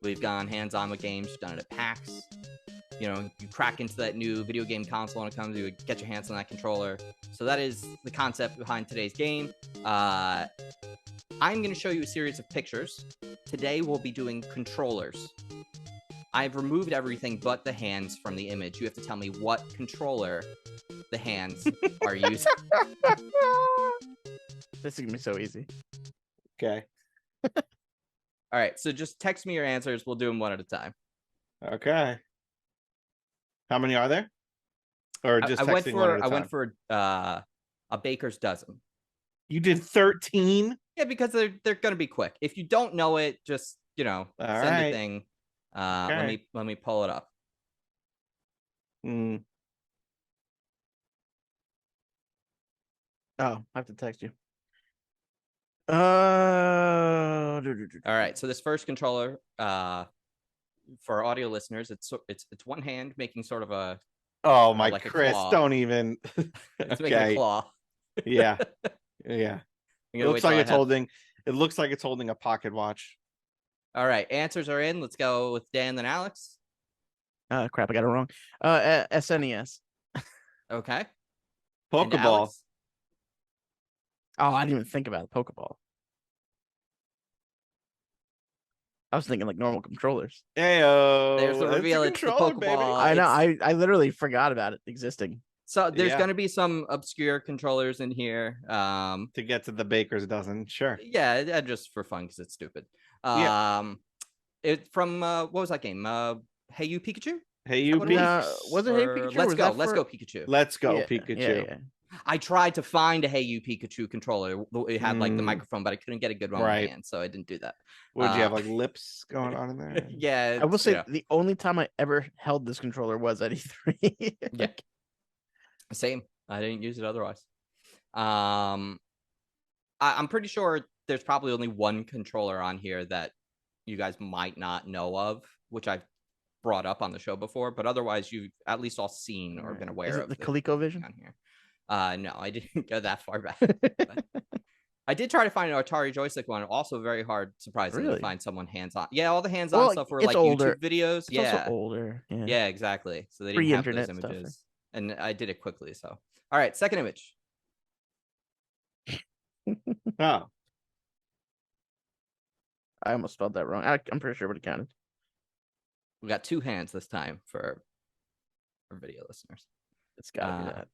[SPEAKER 1] we've gone hands-on with games, done it at PAX. You know, you crack into that new video game console when it comes, you get your hands on that controller. So that is the concept behind today's game. I'm going to show you a series of pictures. Today we'll be doing controllers. I've removed everything but the hands from the image. You have to tell me what controller the hands are using.
[SPEAKER 3] This is going to be so easy.
[SPEAKER 2] Okay.
[SPEAKER 1] All right, so just text me your answers. We'll do them one at a time.
[SPEAKER 2] Okay. How many are there? Or just
[SPEAKER 1] I went
[SPEAKER 2] texting
[SPEAKER 1] for
[SPEAKER 2] one at a
[SPEAKER 1] I
[SPEAKER 2] time?
[SPEAKER 1] went for a baker's dozen.
[SPEAKER 2] You did 13?
[SPEAKER 1] Yeah, because they're gonna be quick. If you don't know it, just send a thing.
[SPEAKER 2] Okay.
[SPEAKER 1] Let me pull it up.
[SPEAKER 2] Mm.
[SPEAKER 3] Oh, I have to text you.
[SPEAKER 1] All right, so this first controller, for audio listeners, it's one hand making sort of a
[SPEAKER 2] my
[SPEAKER 1] like
[SPEAKER 2] Chris, don't even.
[SPEAKER 1] It's making a claw.
[SPEAKER 2] Yeah. It looks like it's holding a pocket watch.
[SPEAKER 1] All right, answers are in. Let's go with Dan then Alex.
[SPEAKER 3] Crap, I got it wrong. SNES.
[SPEAKER 1] Okay.
[SPEAKER 2] Pokeball.
[SPEAKER 3] Oh, I didn't even think about the Pokeball. I was thinking like normal controllers.
[SPEAKER 2] Heyo.
[SPEAKER 1] There's the reveal. It's the Pokeball.
[SPEAKER 3] Baby. I know. I literally forgot about it existing.
[SPEAKER 1] So there's going to be some obscure controllers in here.
[SPEAKER 2] To get to the baker's dozen, sure.
[SPEAKER 1] Yeah, just for fun because it's stupid. It from what was that game? Hey You Pikachu?
[SPEAKER 2] Hey You Pikachu.
[SPEAKER 3] Was it Hey Pikachu?
[SPEAKER 1] Let's go Pikachu.
[SPEAKER 2] Let's go Pikachu.
[SPEAKER 3] Yeah.
[SPEAKER 1] I tried to find a Hey You Pikachu controller. It had like the microphone, but I couldn't get a good one on my hand, so I didn't do that.
[SPEAKER 2] Would you have like lips going on in there?
[SPEAKER 1] Yeah.
[SPEAKER 3] I will say the only time I ever held this controller was at E3.
[SPEAKER 1] Yeah. Same. I didn't use it otherwise. I'm pretty sure there's probably only one controller on here that you guys might not know of, which I've brought up on the show before, but otherwise you've at least all seen or been aware of
[SPEAKER 3] the ColecoVision
[SPEAKER 1] on here. No, I didn't go that far back. I did try to find an Atari joystick one. Also very hard, surprisingly, to find someone hands-on. Yeah, all the hands-on stuff were like older. YouTube videos.
[SPEAKER 3] It's also older.
[SPEAKER 1] Yeah, exactly. So they didn't have those images. Stuff. And I did it quickly. So, all right, second image.
[SPEAKER 2] Oh.
[SPEAKER 3] I almost spelled that wrong. I'm pretty sure it would have counted.
[SPEAKER 1] We got two hands this time for video listeners.
[SPEAKER 3] It's got to be that.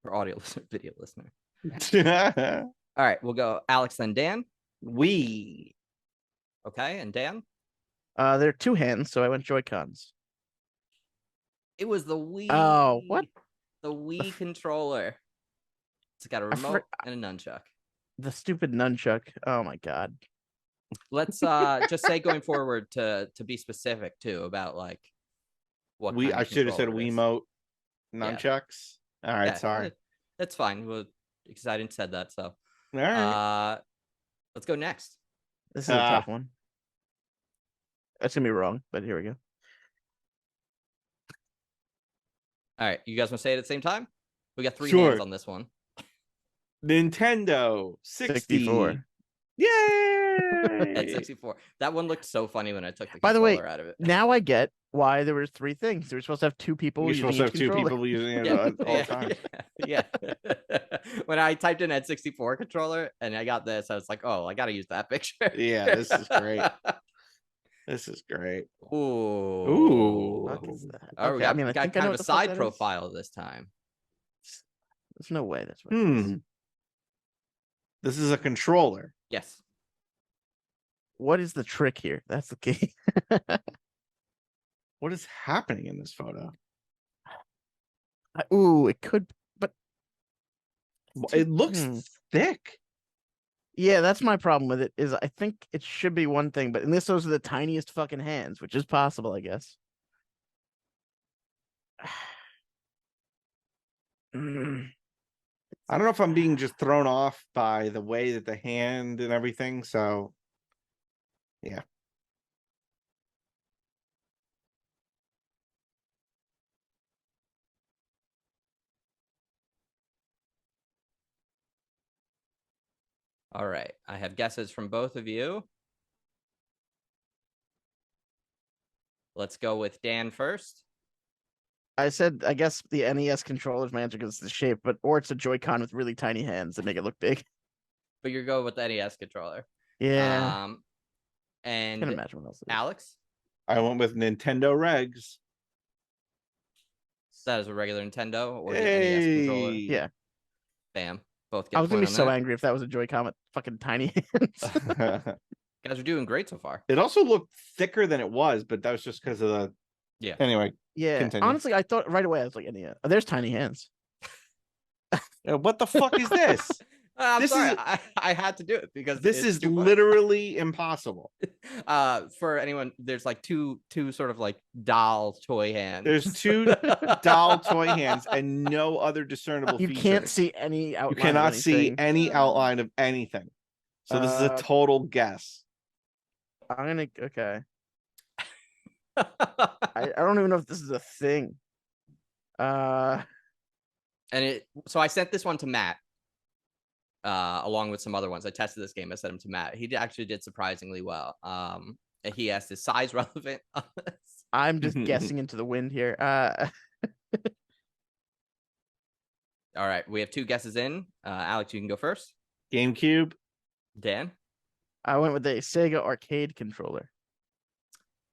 [SPEAKER 1] For audio listener, video listener. All right, we'll go Alex then Dan.
[SPEAKER 2] Wii.
[SPEAKER 1] Okay, and Dan?
[SPEAKER 3] There are two hands, so I went Joy-Cons.
[SPEAKER 1] It was the Wii.
[SPEAKER 3] Oh, what?
[SPEAKER 1] The Wii controller. It's got a remote and a nunchuck.
[SPEAKER 3] The stupid nunchuck. Oh my god.
[SPEAKER 1] Let's just say going forward to be specific too about like what
[SPEAKER 2] I should have said Wiimote nunchucks. Yeah. All right, sorry.
[SPEAKER 1] That's fine. Because I didn't said that. So
[SPEAKER 2] all right.
[SPEAKER 1] Let's go next.
[SPEAKER 3] This is a tough one. That's gonna be wrong, but here we go.
[SPEAKER 1] All right, you guys want to say it at the same time? We got three hands on this one.
[SPEAKER 2] Nintendo 64. Yay!
[SPEAKER 1] At 64. That one looked so funny when I took the
[SPEAKER 3] controller
[SPEAKER 1] out of it.
[SPEAKER 3] Now I get why there was three things. They were supposed to have two people.
[SPEAKER 2] You're supposed to have two people using it at all times.
[SPEAKER 1] Yeah. When I typed in at 64 controller and I got this, I was like, oh, I got to use that picture.
[SPEAKER 2] Yeah, this is great. This is great.
[SPEAKER 1] Ooh.
[SPEAKER 3] What is that?
[SPEAKER 1] Oh, okay, we got kind of a side profile this time.
[SPEAKER 3] There's no way that's what it is.
[SPEAKER 2] This is a controller.
[SPEAKER 1] Yes.
[SPEAKER 3] What is the trick here? That's the key.
[SPEAKER 2] What is happening in this photo?
[SPEAKER 3] It could, but
[SPEAKER 2] it looks thick.
[SPEAKER 3] Yeah, that's my problem with it. Is I think it should be one thing, but unless those are the tiniest fucking hands, which is possible, I guess.
[SPEAKER 2] I don't know if I'm being just thrown off by the way that the hand and everything. So, yeah.
[SPEAKER 1] All right. I have guesses from both of you. Let's go with Dan first.
[SPEAKER 3] I said, I guess the NES controller is my answer because it's the shape, or it's a Joy-Con with really tiny hands that make it look big.
[SPEAKER 1] But you're going with the NES controller.
[SPEAKER 3] Yeah.
[SPEAKER 1] And
[SPEAKER 3] Can't imagine what else it is.
[SPEAKER 1] Alex?
[SPEAKER 2] I went with Nintendo Regs.
[SPEAKER 1] That is a regular Nintendo or the NES controller.
[SPEAKER 3] Yeah.
[SPEAKER 1] Bam. Both get
[SPEAKER 3] I was gonna be so
[SPEAKER 1] that.
[SPEAKER 3] angry if that was a Joy-Con with fucking tiny hands.
[SPEAKER 1] Guys are doing great so far.
[SPEAKER 2] It also looked thicker than it was, but that was just because of the.
[SPEAKER 1] Yeah.
[SPEAKER 2] Anyway.
[SPEAKER 3] Yeah.
[SPEAKER 2] Continue.
[SPEAKER 3] Honestly, I thought right away I was like, NES. Oh, there's tiny hands.
[SPEAKER 2] What the fuck is this?
[SPEAKER 1] I'm sorry. I had to do it because
[SPEAKER 2] this is literally impossible.
[SPEAKER 1] For anyone, there's like two sort of like doll toy hands.
[SPEAKER 2] There's two doll toy hands and no other discernible
[SPEAKER 3] You
[SPEAKER 2] features.
[SPEAKER 3] can't see any outline.
[SPEAKER 2] You cannot see any outline of anything. So this is a total guess.
[SPEAKER 3] Okay. I don't even know if this is a thing.
[SPEAKER 1] So I sent this one to Matt. Along with some other ones. I tested this game. I sent him to Matt. He actually did surprisingly well. He asked, is size relevant on this?
[SPEAKER 3] I'm just guessing into the wind here.
[SPEAKER 1] All right. We have 2 guesses in. Alex, you can go first.
[SPEAKER 2] GameCube.
[SPEAKER 1] Dan?
[SPEAKER 3] I went with a Sega arcade controller.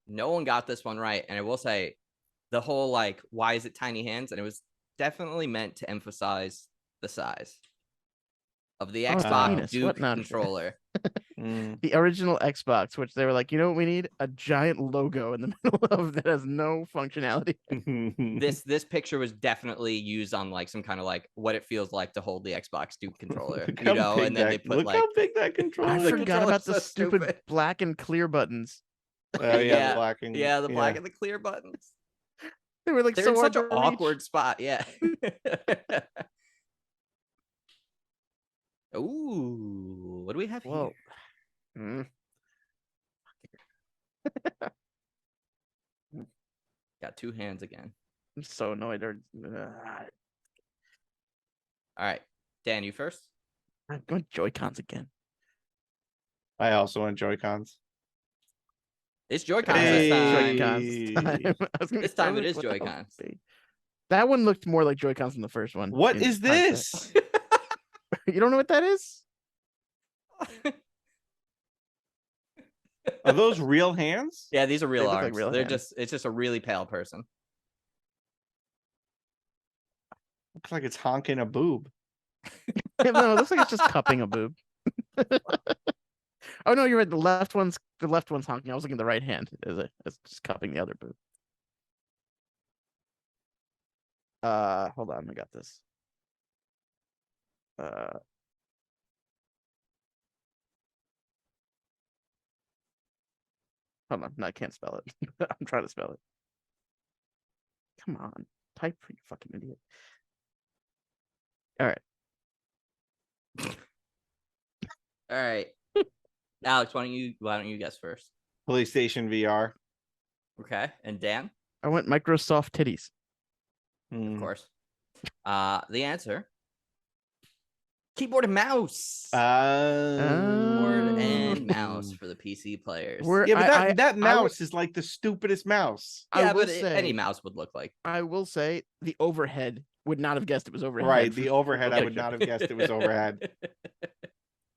[SPEAKER 1] No one got this one right. And I will say the whole like, why is it tiny hands? And it was definitely meant to emphasize the size of the Xbox Duke controller.
[SPEAKER 3] The original Xbox, which they were like, you know what we need? A giant logo in the middle of that has no functionality.
[SPEAKER 1] This picture was definitely used on like some kind of like what it feels like to hold the Xbox Duke controller. You know, and then they put
[SPEAKER 2] look
[SPEAKER 1] like
[SPEAKER 2] how big that controller is.
[SPEAKER 3] I forgot about the stupid black and clear buttons.
[SPEAKER 2] Yeah,
[SPEAKER 1] the black and the clear buttons.
[SPEAKER 3] They were like
[SPEAKER 1] they're
[SPEAKER 3] so
[SPEAKER 1] in such an
[SPEAKER 3] reach.
[SPEAKER 1] awkward spot. Yeah. Ooh, what do we have here? Got 2 hands again.
[SPEAKER 3] I'm so annoyed.
[SPEAKER 1] All right, Dan, you first.
[SPEAKER 3] I'm going Joy-Cons again.
[SPEAKER 2] I also went Joy-Cons.
[SPEAKER 1] It's Joy-Cons this
[SPEAKER 3] time.
[SPEAKER 1] This time it is Joy-Cons.
[SPEAKER 3] That one looked more like Joy-Cons than the first one.
[SPEAKER 2] What is this?
[SPEAKER 3] You don't know what that is?
[SPEAKER 2] Are those real hands?
[SPEAKER 1] Yeah, these are real arms.
[SPEAKER 3] Like real
[SPEAKER 1] They're
[SPEAKER 3] hands.
[SPEAKER 1] it's just a really pale person.
[SPEAKER 2] Looks like it's honking a boob.
[SPEAKER 3] No, it looks like it's just cupping a boob. Oh no, you're right. The left one's honking. I was looking at the right hand. It's just cupping the other boob. Hold on, I got this. Hold on, no, I can't spell it. I'm trying to spell it. Come on, type, you fucking idiot. All
[SPEAKER 1] right. Alex, why don't you guess first?
[SPEAKER 2] PlayStation VR.
[SPEAKER 1] Okay, and Dan?
[SPEAKER 3] I went Microsoft titties.
[SPEAKER 1] Of course. The answer: keyboard and mouse. Keyboard and mouse for the PC players.
[SPEAKER 2] But that mouse is like the stupidest mouse.
[SPEAKER 1] Yeah, but any mouse would look like.
[SPEAKER 3] I will say the overhead would not have guessed it was overhead.
[SPEAKER 2] Right, the overhead I would not have guessed it was overhead.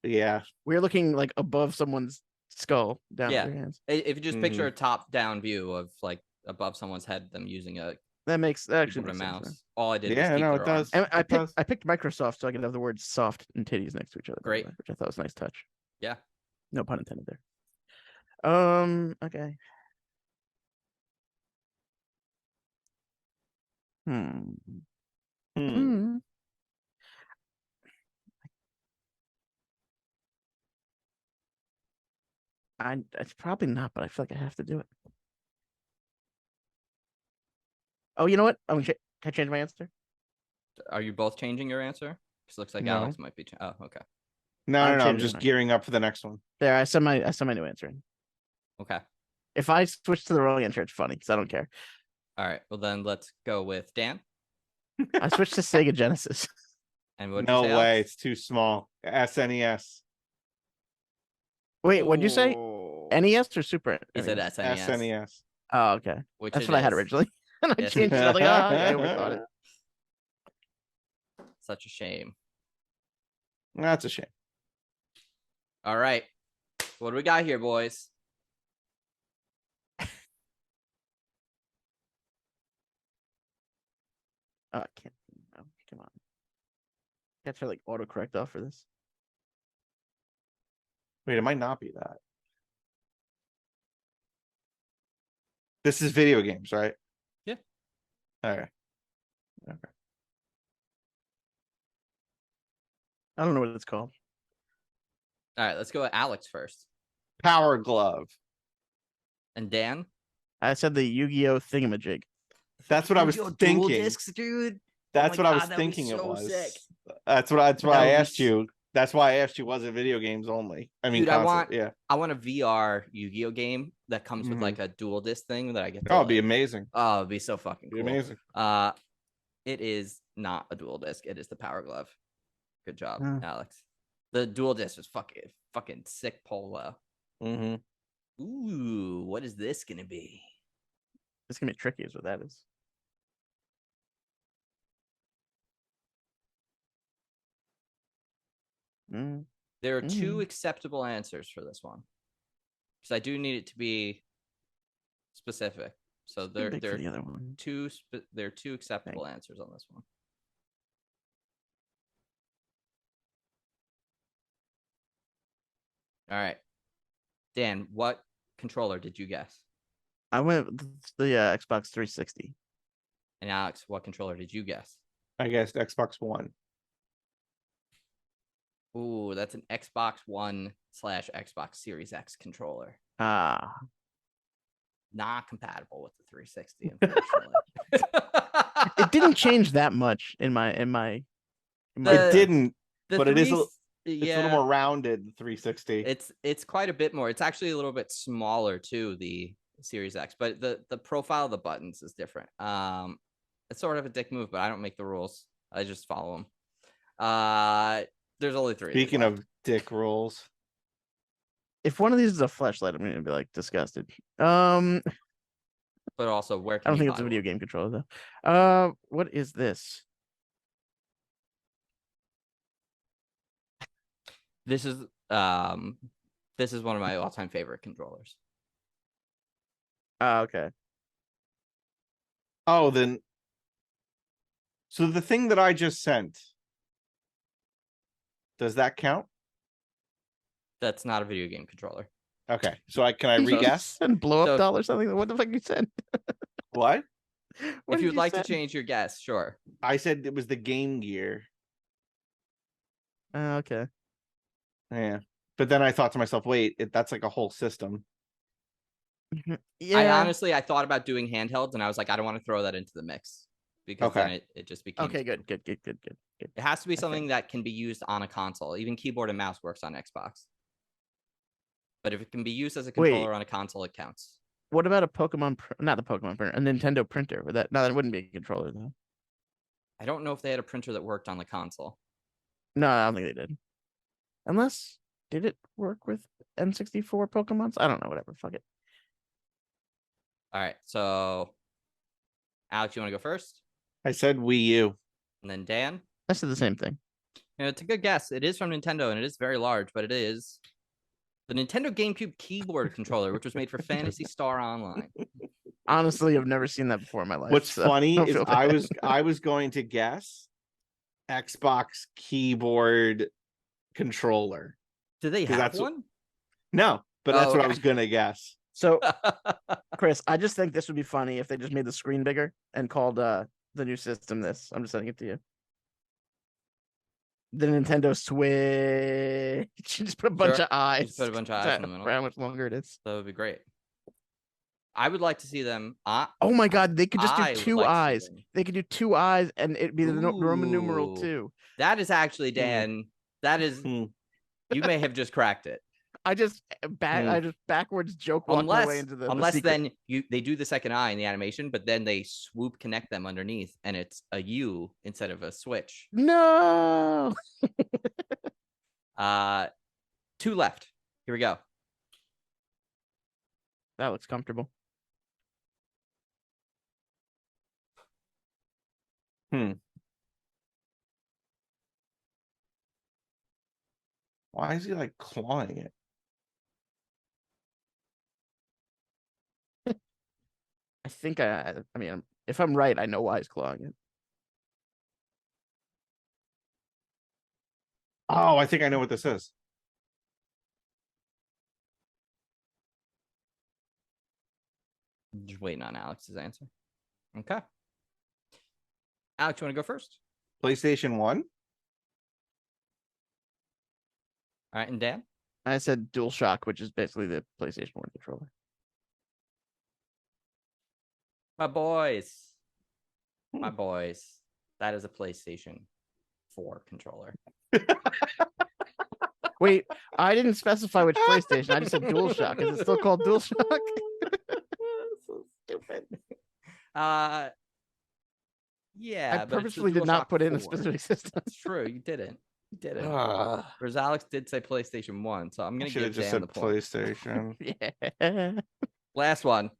[SPEAKER 2] Yeah.
[SPEAKER 3] We're looking like above someone's skull down with their hands.
[SPEAKER 1] If you just picture a top-down view of like above someone's head, them using a
[SPEAKER 3] actually
[SPEAKER 1] a mouse.
[SPEAKER 3] Sense.
[SPEAKER 1] All I did.
[SPEAKER 2] Yeah,
[SPEAKER 1] was
[SPEAKER 2] no, it does.
[SPEAKER 3] And I picked Microsoft so I could have the words soft and titties next to each other.
[SPEAKER 1] Great,
[SPEAKER 3] which I thought was a nice touch.
[SPEAKER 1] Yeah.
[SPEAKER 3] No pun intended there. Okay. It's probably not, but I feel like I have to do it. Oh, you know what? Can I change my answer?
[SPEAKER 1] Are you both changing your answer? Because it looks like Alex might be. Oh, okay.
[SPEAKER 2] No. I'm just gearing up for the next one.
[SPEAKER 3] There, I sent my new answer in.
[SPEAKER 1] Okay.
[SPEAKER 3] If I switch to the wrong answer, it's funny because I don't care.
[SPEAKER 1] All right. Well, then let's go with Dan.
[SPEAKER 3] I switched to Sega Genesis.
[SPEAKER 1] And what?
[SPEAKER 2] No way, it's too small. SNES.
[SPEAKER 3] Wait, what'd you say? NES or Super?
[SPEAKER 1] He said
[SPEAKER 3] NES?
[SPEAKER 1] SNES.
[SPEAKER 2] SNES.
[SPEAKER 3] Oh, okay.
[SPEAKER 1] Which
[SPEAKER 3] That's
[SPEAKER 1] it
[SPEAKER 3] what I had
[SPEAKER 1] is.
[SPEAKER 3] originally. And I
[SPEAKER 1] Yes,
[SPEAKER 3] changed it. I was like, I overthought it.
[SPEAKER 1] Such a shame.
[SPEAKER 2] That's a shame.
[SPEAKER 1] All right. What do we got here, boys?
[SPEAKER 3] Oh, I can't. No, come on. Can't try like autocorrect off for this.
[SPEAKER 2] Wait, it might not be that. This is video games, right?
[SPEAKER 1] Yeah.
[SPEAKER 2] Okay.
[SPEAKER 3] I don't know what it's called.
[SPEAKER 1] All right, let's go with Alex first.
[SPEAKER 2] Power Glove.
[SPEAKER 1] And Dan?
[SPEAKER 3] I said the Yu-Gi-Oh thingamajig.
[SPEAKER 2] That's what I was thinking.
[SPEAKER 1] Dual discs, dude.
[SPEAKER 2] That's what I was thinking it was. That's why I asked you. That's why I asked you, was it video games only? I mean,
[SPEAKER 1] dude, I want a VR Yu-Gi-Oh game that comes with like a dual disc thing that I get to
[SPEAKER 2] it'd be amazing.
[SPEAKER 1] Oh, it'd be so fucking cool.
[SPEAKER 2] Amazing.
[SPEAKER 1] It is not a dual disc. It is the Power Glove. Good job, Alex. The dual disc was fucking sick polo. Ooh, what is this gonna be?
[SPEAKER 3] It's gonna be tricky, is what that is.
[SPEAKER 1] There are two acceptable answers for this one, because I do need it to be specific. So there are two acceptable answers on this one. All right, Dan, what controller did you guess?
[SPEAKER 3] I went with the Xbox 360.
[SPEAKER 1] And Alex, what controller did you guess?
[SPEAKER 2] I guessed Xbox One.
[SPEAKER 1] Ooh, that's an Xbox One / Xbox Series X controller.
[SPEAKER 3] Not
[SPEAKER 1] compatible with the 360, unfortunately.
[SPEAKER 3] It didn't change that much in my.
[SPEAKER 2] It didn't, but it is. It's
[SPEAKER 1] a
[SPEAKER 2] little more rounded. The 360.
[SPEAKER 1] It's quite a bit more. It's actually a little bit smaller too, the Series X, but the profile of the buttons is different. It's sort of a dick move, but I don't make the rules. I just follow them. There's only 3.
[SPEAKER 2] Speaking of dick rules,
[SPEAKER 3] if one of these is a fleshlight, I'm gonna be like disgusted.
[SPEAKER 1] But also, where can
[SPEAKER 3] I don't think it's a video game controller though. What is this?
[SPEAKER 1] This is one of my all-time favorite controllers.
[SPEAKER 3] Okay.
[SPEAKER 2] Oh, then. So the thing that I just sent, does that count?
[SPEAKER 1] That's not a video game controller.
[SPEAKER 2] Okay, so can I re-guess?
[SPEAKER 3] And blow up doll or something? What the fuck you said?
[SPEAKER 2] What?
[SPEAKER 1] If you'd like to change your guess, sure.
[SPEAKER 2] I said it was the Game Gear.
[SPEAKER 3] Okay.
[SPEAKER 2] Yeah, but then I thought to myself, wait, that's like a whole system.
[SPEAKER 3] Yeah.
[SPEAKER 1] I thought about doing handhelds, and I was like, I don't want to throw that into the mix because then it just became
[SPEAKER 3] good.
[SPEAKER 1] It has to be something that can be used on a console. Even keyboard and mouse works on Xbox. But if it can be used as a controller on a console, it counts.
[SPEAKER 3] What about a Pokemon? Not the Pokemon printer, a Nintendo printer. That wouldn't be a controller though.
[SPEAKER 1] I don't know if they had a printer that worked on the console.
[SPEAKER 3] No, I don't think they did. Unless, did it work with N64 Pokemons? I don't know. Whatever. Fuck it.
[SPEAKER 1] All right. So, Alex, you want to go first?
[SPEAKER 2] I said Wii U.
[SPEAKER 1] And then Dan?
[SPEAKER 3] I said the same thing.
[SPEAKER 1] It's a good guess. It is from Nintendo, and it is very large, but it is the Nintendo GameCube keyboard controller, which was made for Phantasy Star Online.
[SPEAKER 3] Honestly, I've never seen that before in my life.
[SPEAKER 2] What's funny is I was going to guess Xbox keyboard controller.
[SPEAKER 1] Do they have one?
[SPEAKER 2] No, but that's what I was gonna guess.
[SPEAKER 3] So, Chris, I just think this would be funny if they just made the screen bigger and called the new system this. I'm just sending it to you. The Nintendo Switch. Just put a bunch of eyes.
[SPEAKER 1] Just put a bunch of eyes in the middle.
[SPEAKER 3] For how much longer it is.
[SPEAKER 1] That would be great. I would like to see them.
[SPEAKER 3] Oh my god, they could just do 2 eyes. They could do 2 eyes, and it'd be the Roman numeral 2.
[SPEAKER 1] That is actually, Dan. That is. You may have just cracked it.
[SPEAKER 3] I just backwards joke walk my way into the
[SPEAKER 1] unless
[SPEAKER 3] secret.
[SPEAKER 1] Then they do the second eye in the animation, but then they swoop connect them underneath, and it's a U instead of a switch.
[SPEAKER 3] No.
[SPEAKER 1] 2 left. Here we go.
[SPEAKER 3] That looks comfortable.
[SPEAKER 2] Why is he like clawing it?
[SPEAKER 3] I think I mean, if I'm right, I know why he's clawing it.
[SPEAKER 2] Oh, I think I know what this is.
[SPEAKER 1] Just waiting on Alex's answer. Okay. Alex, you want to go first?
[SPEAKER 2] PlayStation 1?
[SPEAKER 1] All right, and Dan?
[SPEAKER 3] I said DualShock, which is basically the PlayStation 1 controller.
[SPEAKER 1] My boys. My boys. That is a PlayStation 4 controller.
[SPEAKER 3] Wait, I didn't specify which PlayStation. I just said DualShock. Is it still called DualShock?
[SPEAKER 2] So stupid.
[SPEAKER 1] Yeah,
[SPEAKER 3] I purposely did not put in a specific system.
[SPEAKER 1] That's true. You didn't. You didn't. Whereas Alex did say PlayStation 1, so I'm going to give
[SPEAKER 2] just
[SPEAKER 1] Dan
[SPEAKER 2] said
[SPEAKER 1] the point.
[SPEAKER 2] PlayStation.
[SPEAKER 3] Yeah.
[SPEAKER 1] Last one.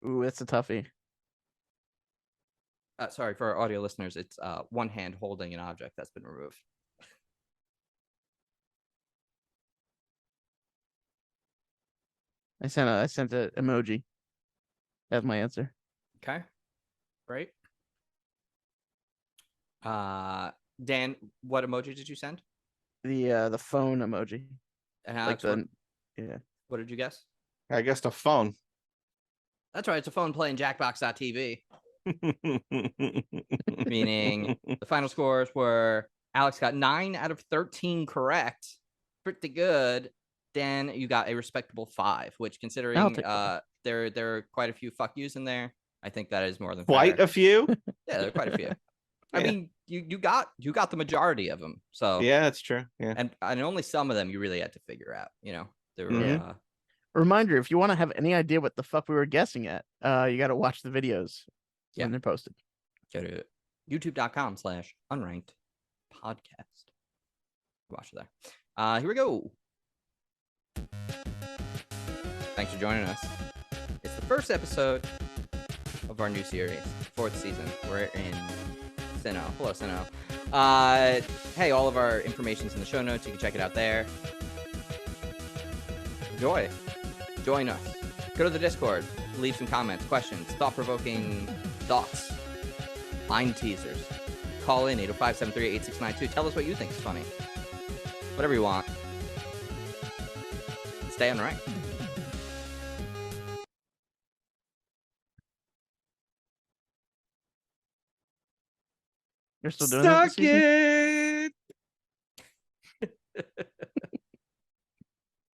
[SPEAKER 3] Ooh, that's a toughie.
[SPEAKER 1] Sorry, for our audio listeners, it's one hand holding an object that's been removed.
[SPEAKER 3] I sent an emoji. That's my answer.
[SPEAKER 1] Okay. Great. Dan, what emoji did you send?
[SPEAKER 3] The phone emoji.
[SPEAKER 1] And Alex,
[SPEAKER 3] yeah.
[SPEAKER 1] What did you guess?
[SPEAKER 2] I guessed a phone.
[SPEAKER 1] That's right. It's a phone playing Jackbox.tv. Meaning the final scores were Alex got 9 out of 13 correct. Pretty good. Dan, you got a respectable 5, which considering there are quite a few fuck yous in there, I think that is more than
[SPEAKER 2] quite
[SPEAKER 1] fair.
[SPEAKER 2] A few.
[SPEAKER 1] Yeah, there are quite a few. I mean, you got the majority of them. So
[SPEAKER 2] yeah, that's true. Yeah,
[SPEAKER 1] and only some of them you really had to figure out. You know, there were.
[SPEAKER 3] Reminder: if you want to have any idea what the fuck we were guessing at, you got to watch the videos when they're posted.
[SPEAKER 1] Go to youtube.com/unranked podcast. Watch it there. Here we go. Thanks for joining us. It's the first episode of our new series, 4th season. We're in Sinnoh. Hello, Sinnoh. Hey, all of our information's in the show notes. You can check it out there. Enjoy. Join us. Go to the Discord. Leave some comments, questions, thought-provoking thoughts, line teasers. Call in 805-738-8692. Tell us what you think is funny. Whatever you want. Stay on rank.
[SPEAKER 3] You're still doing that this season?
[SPEAKER 2] it.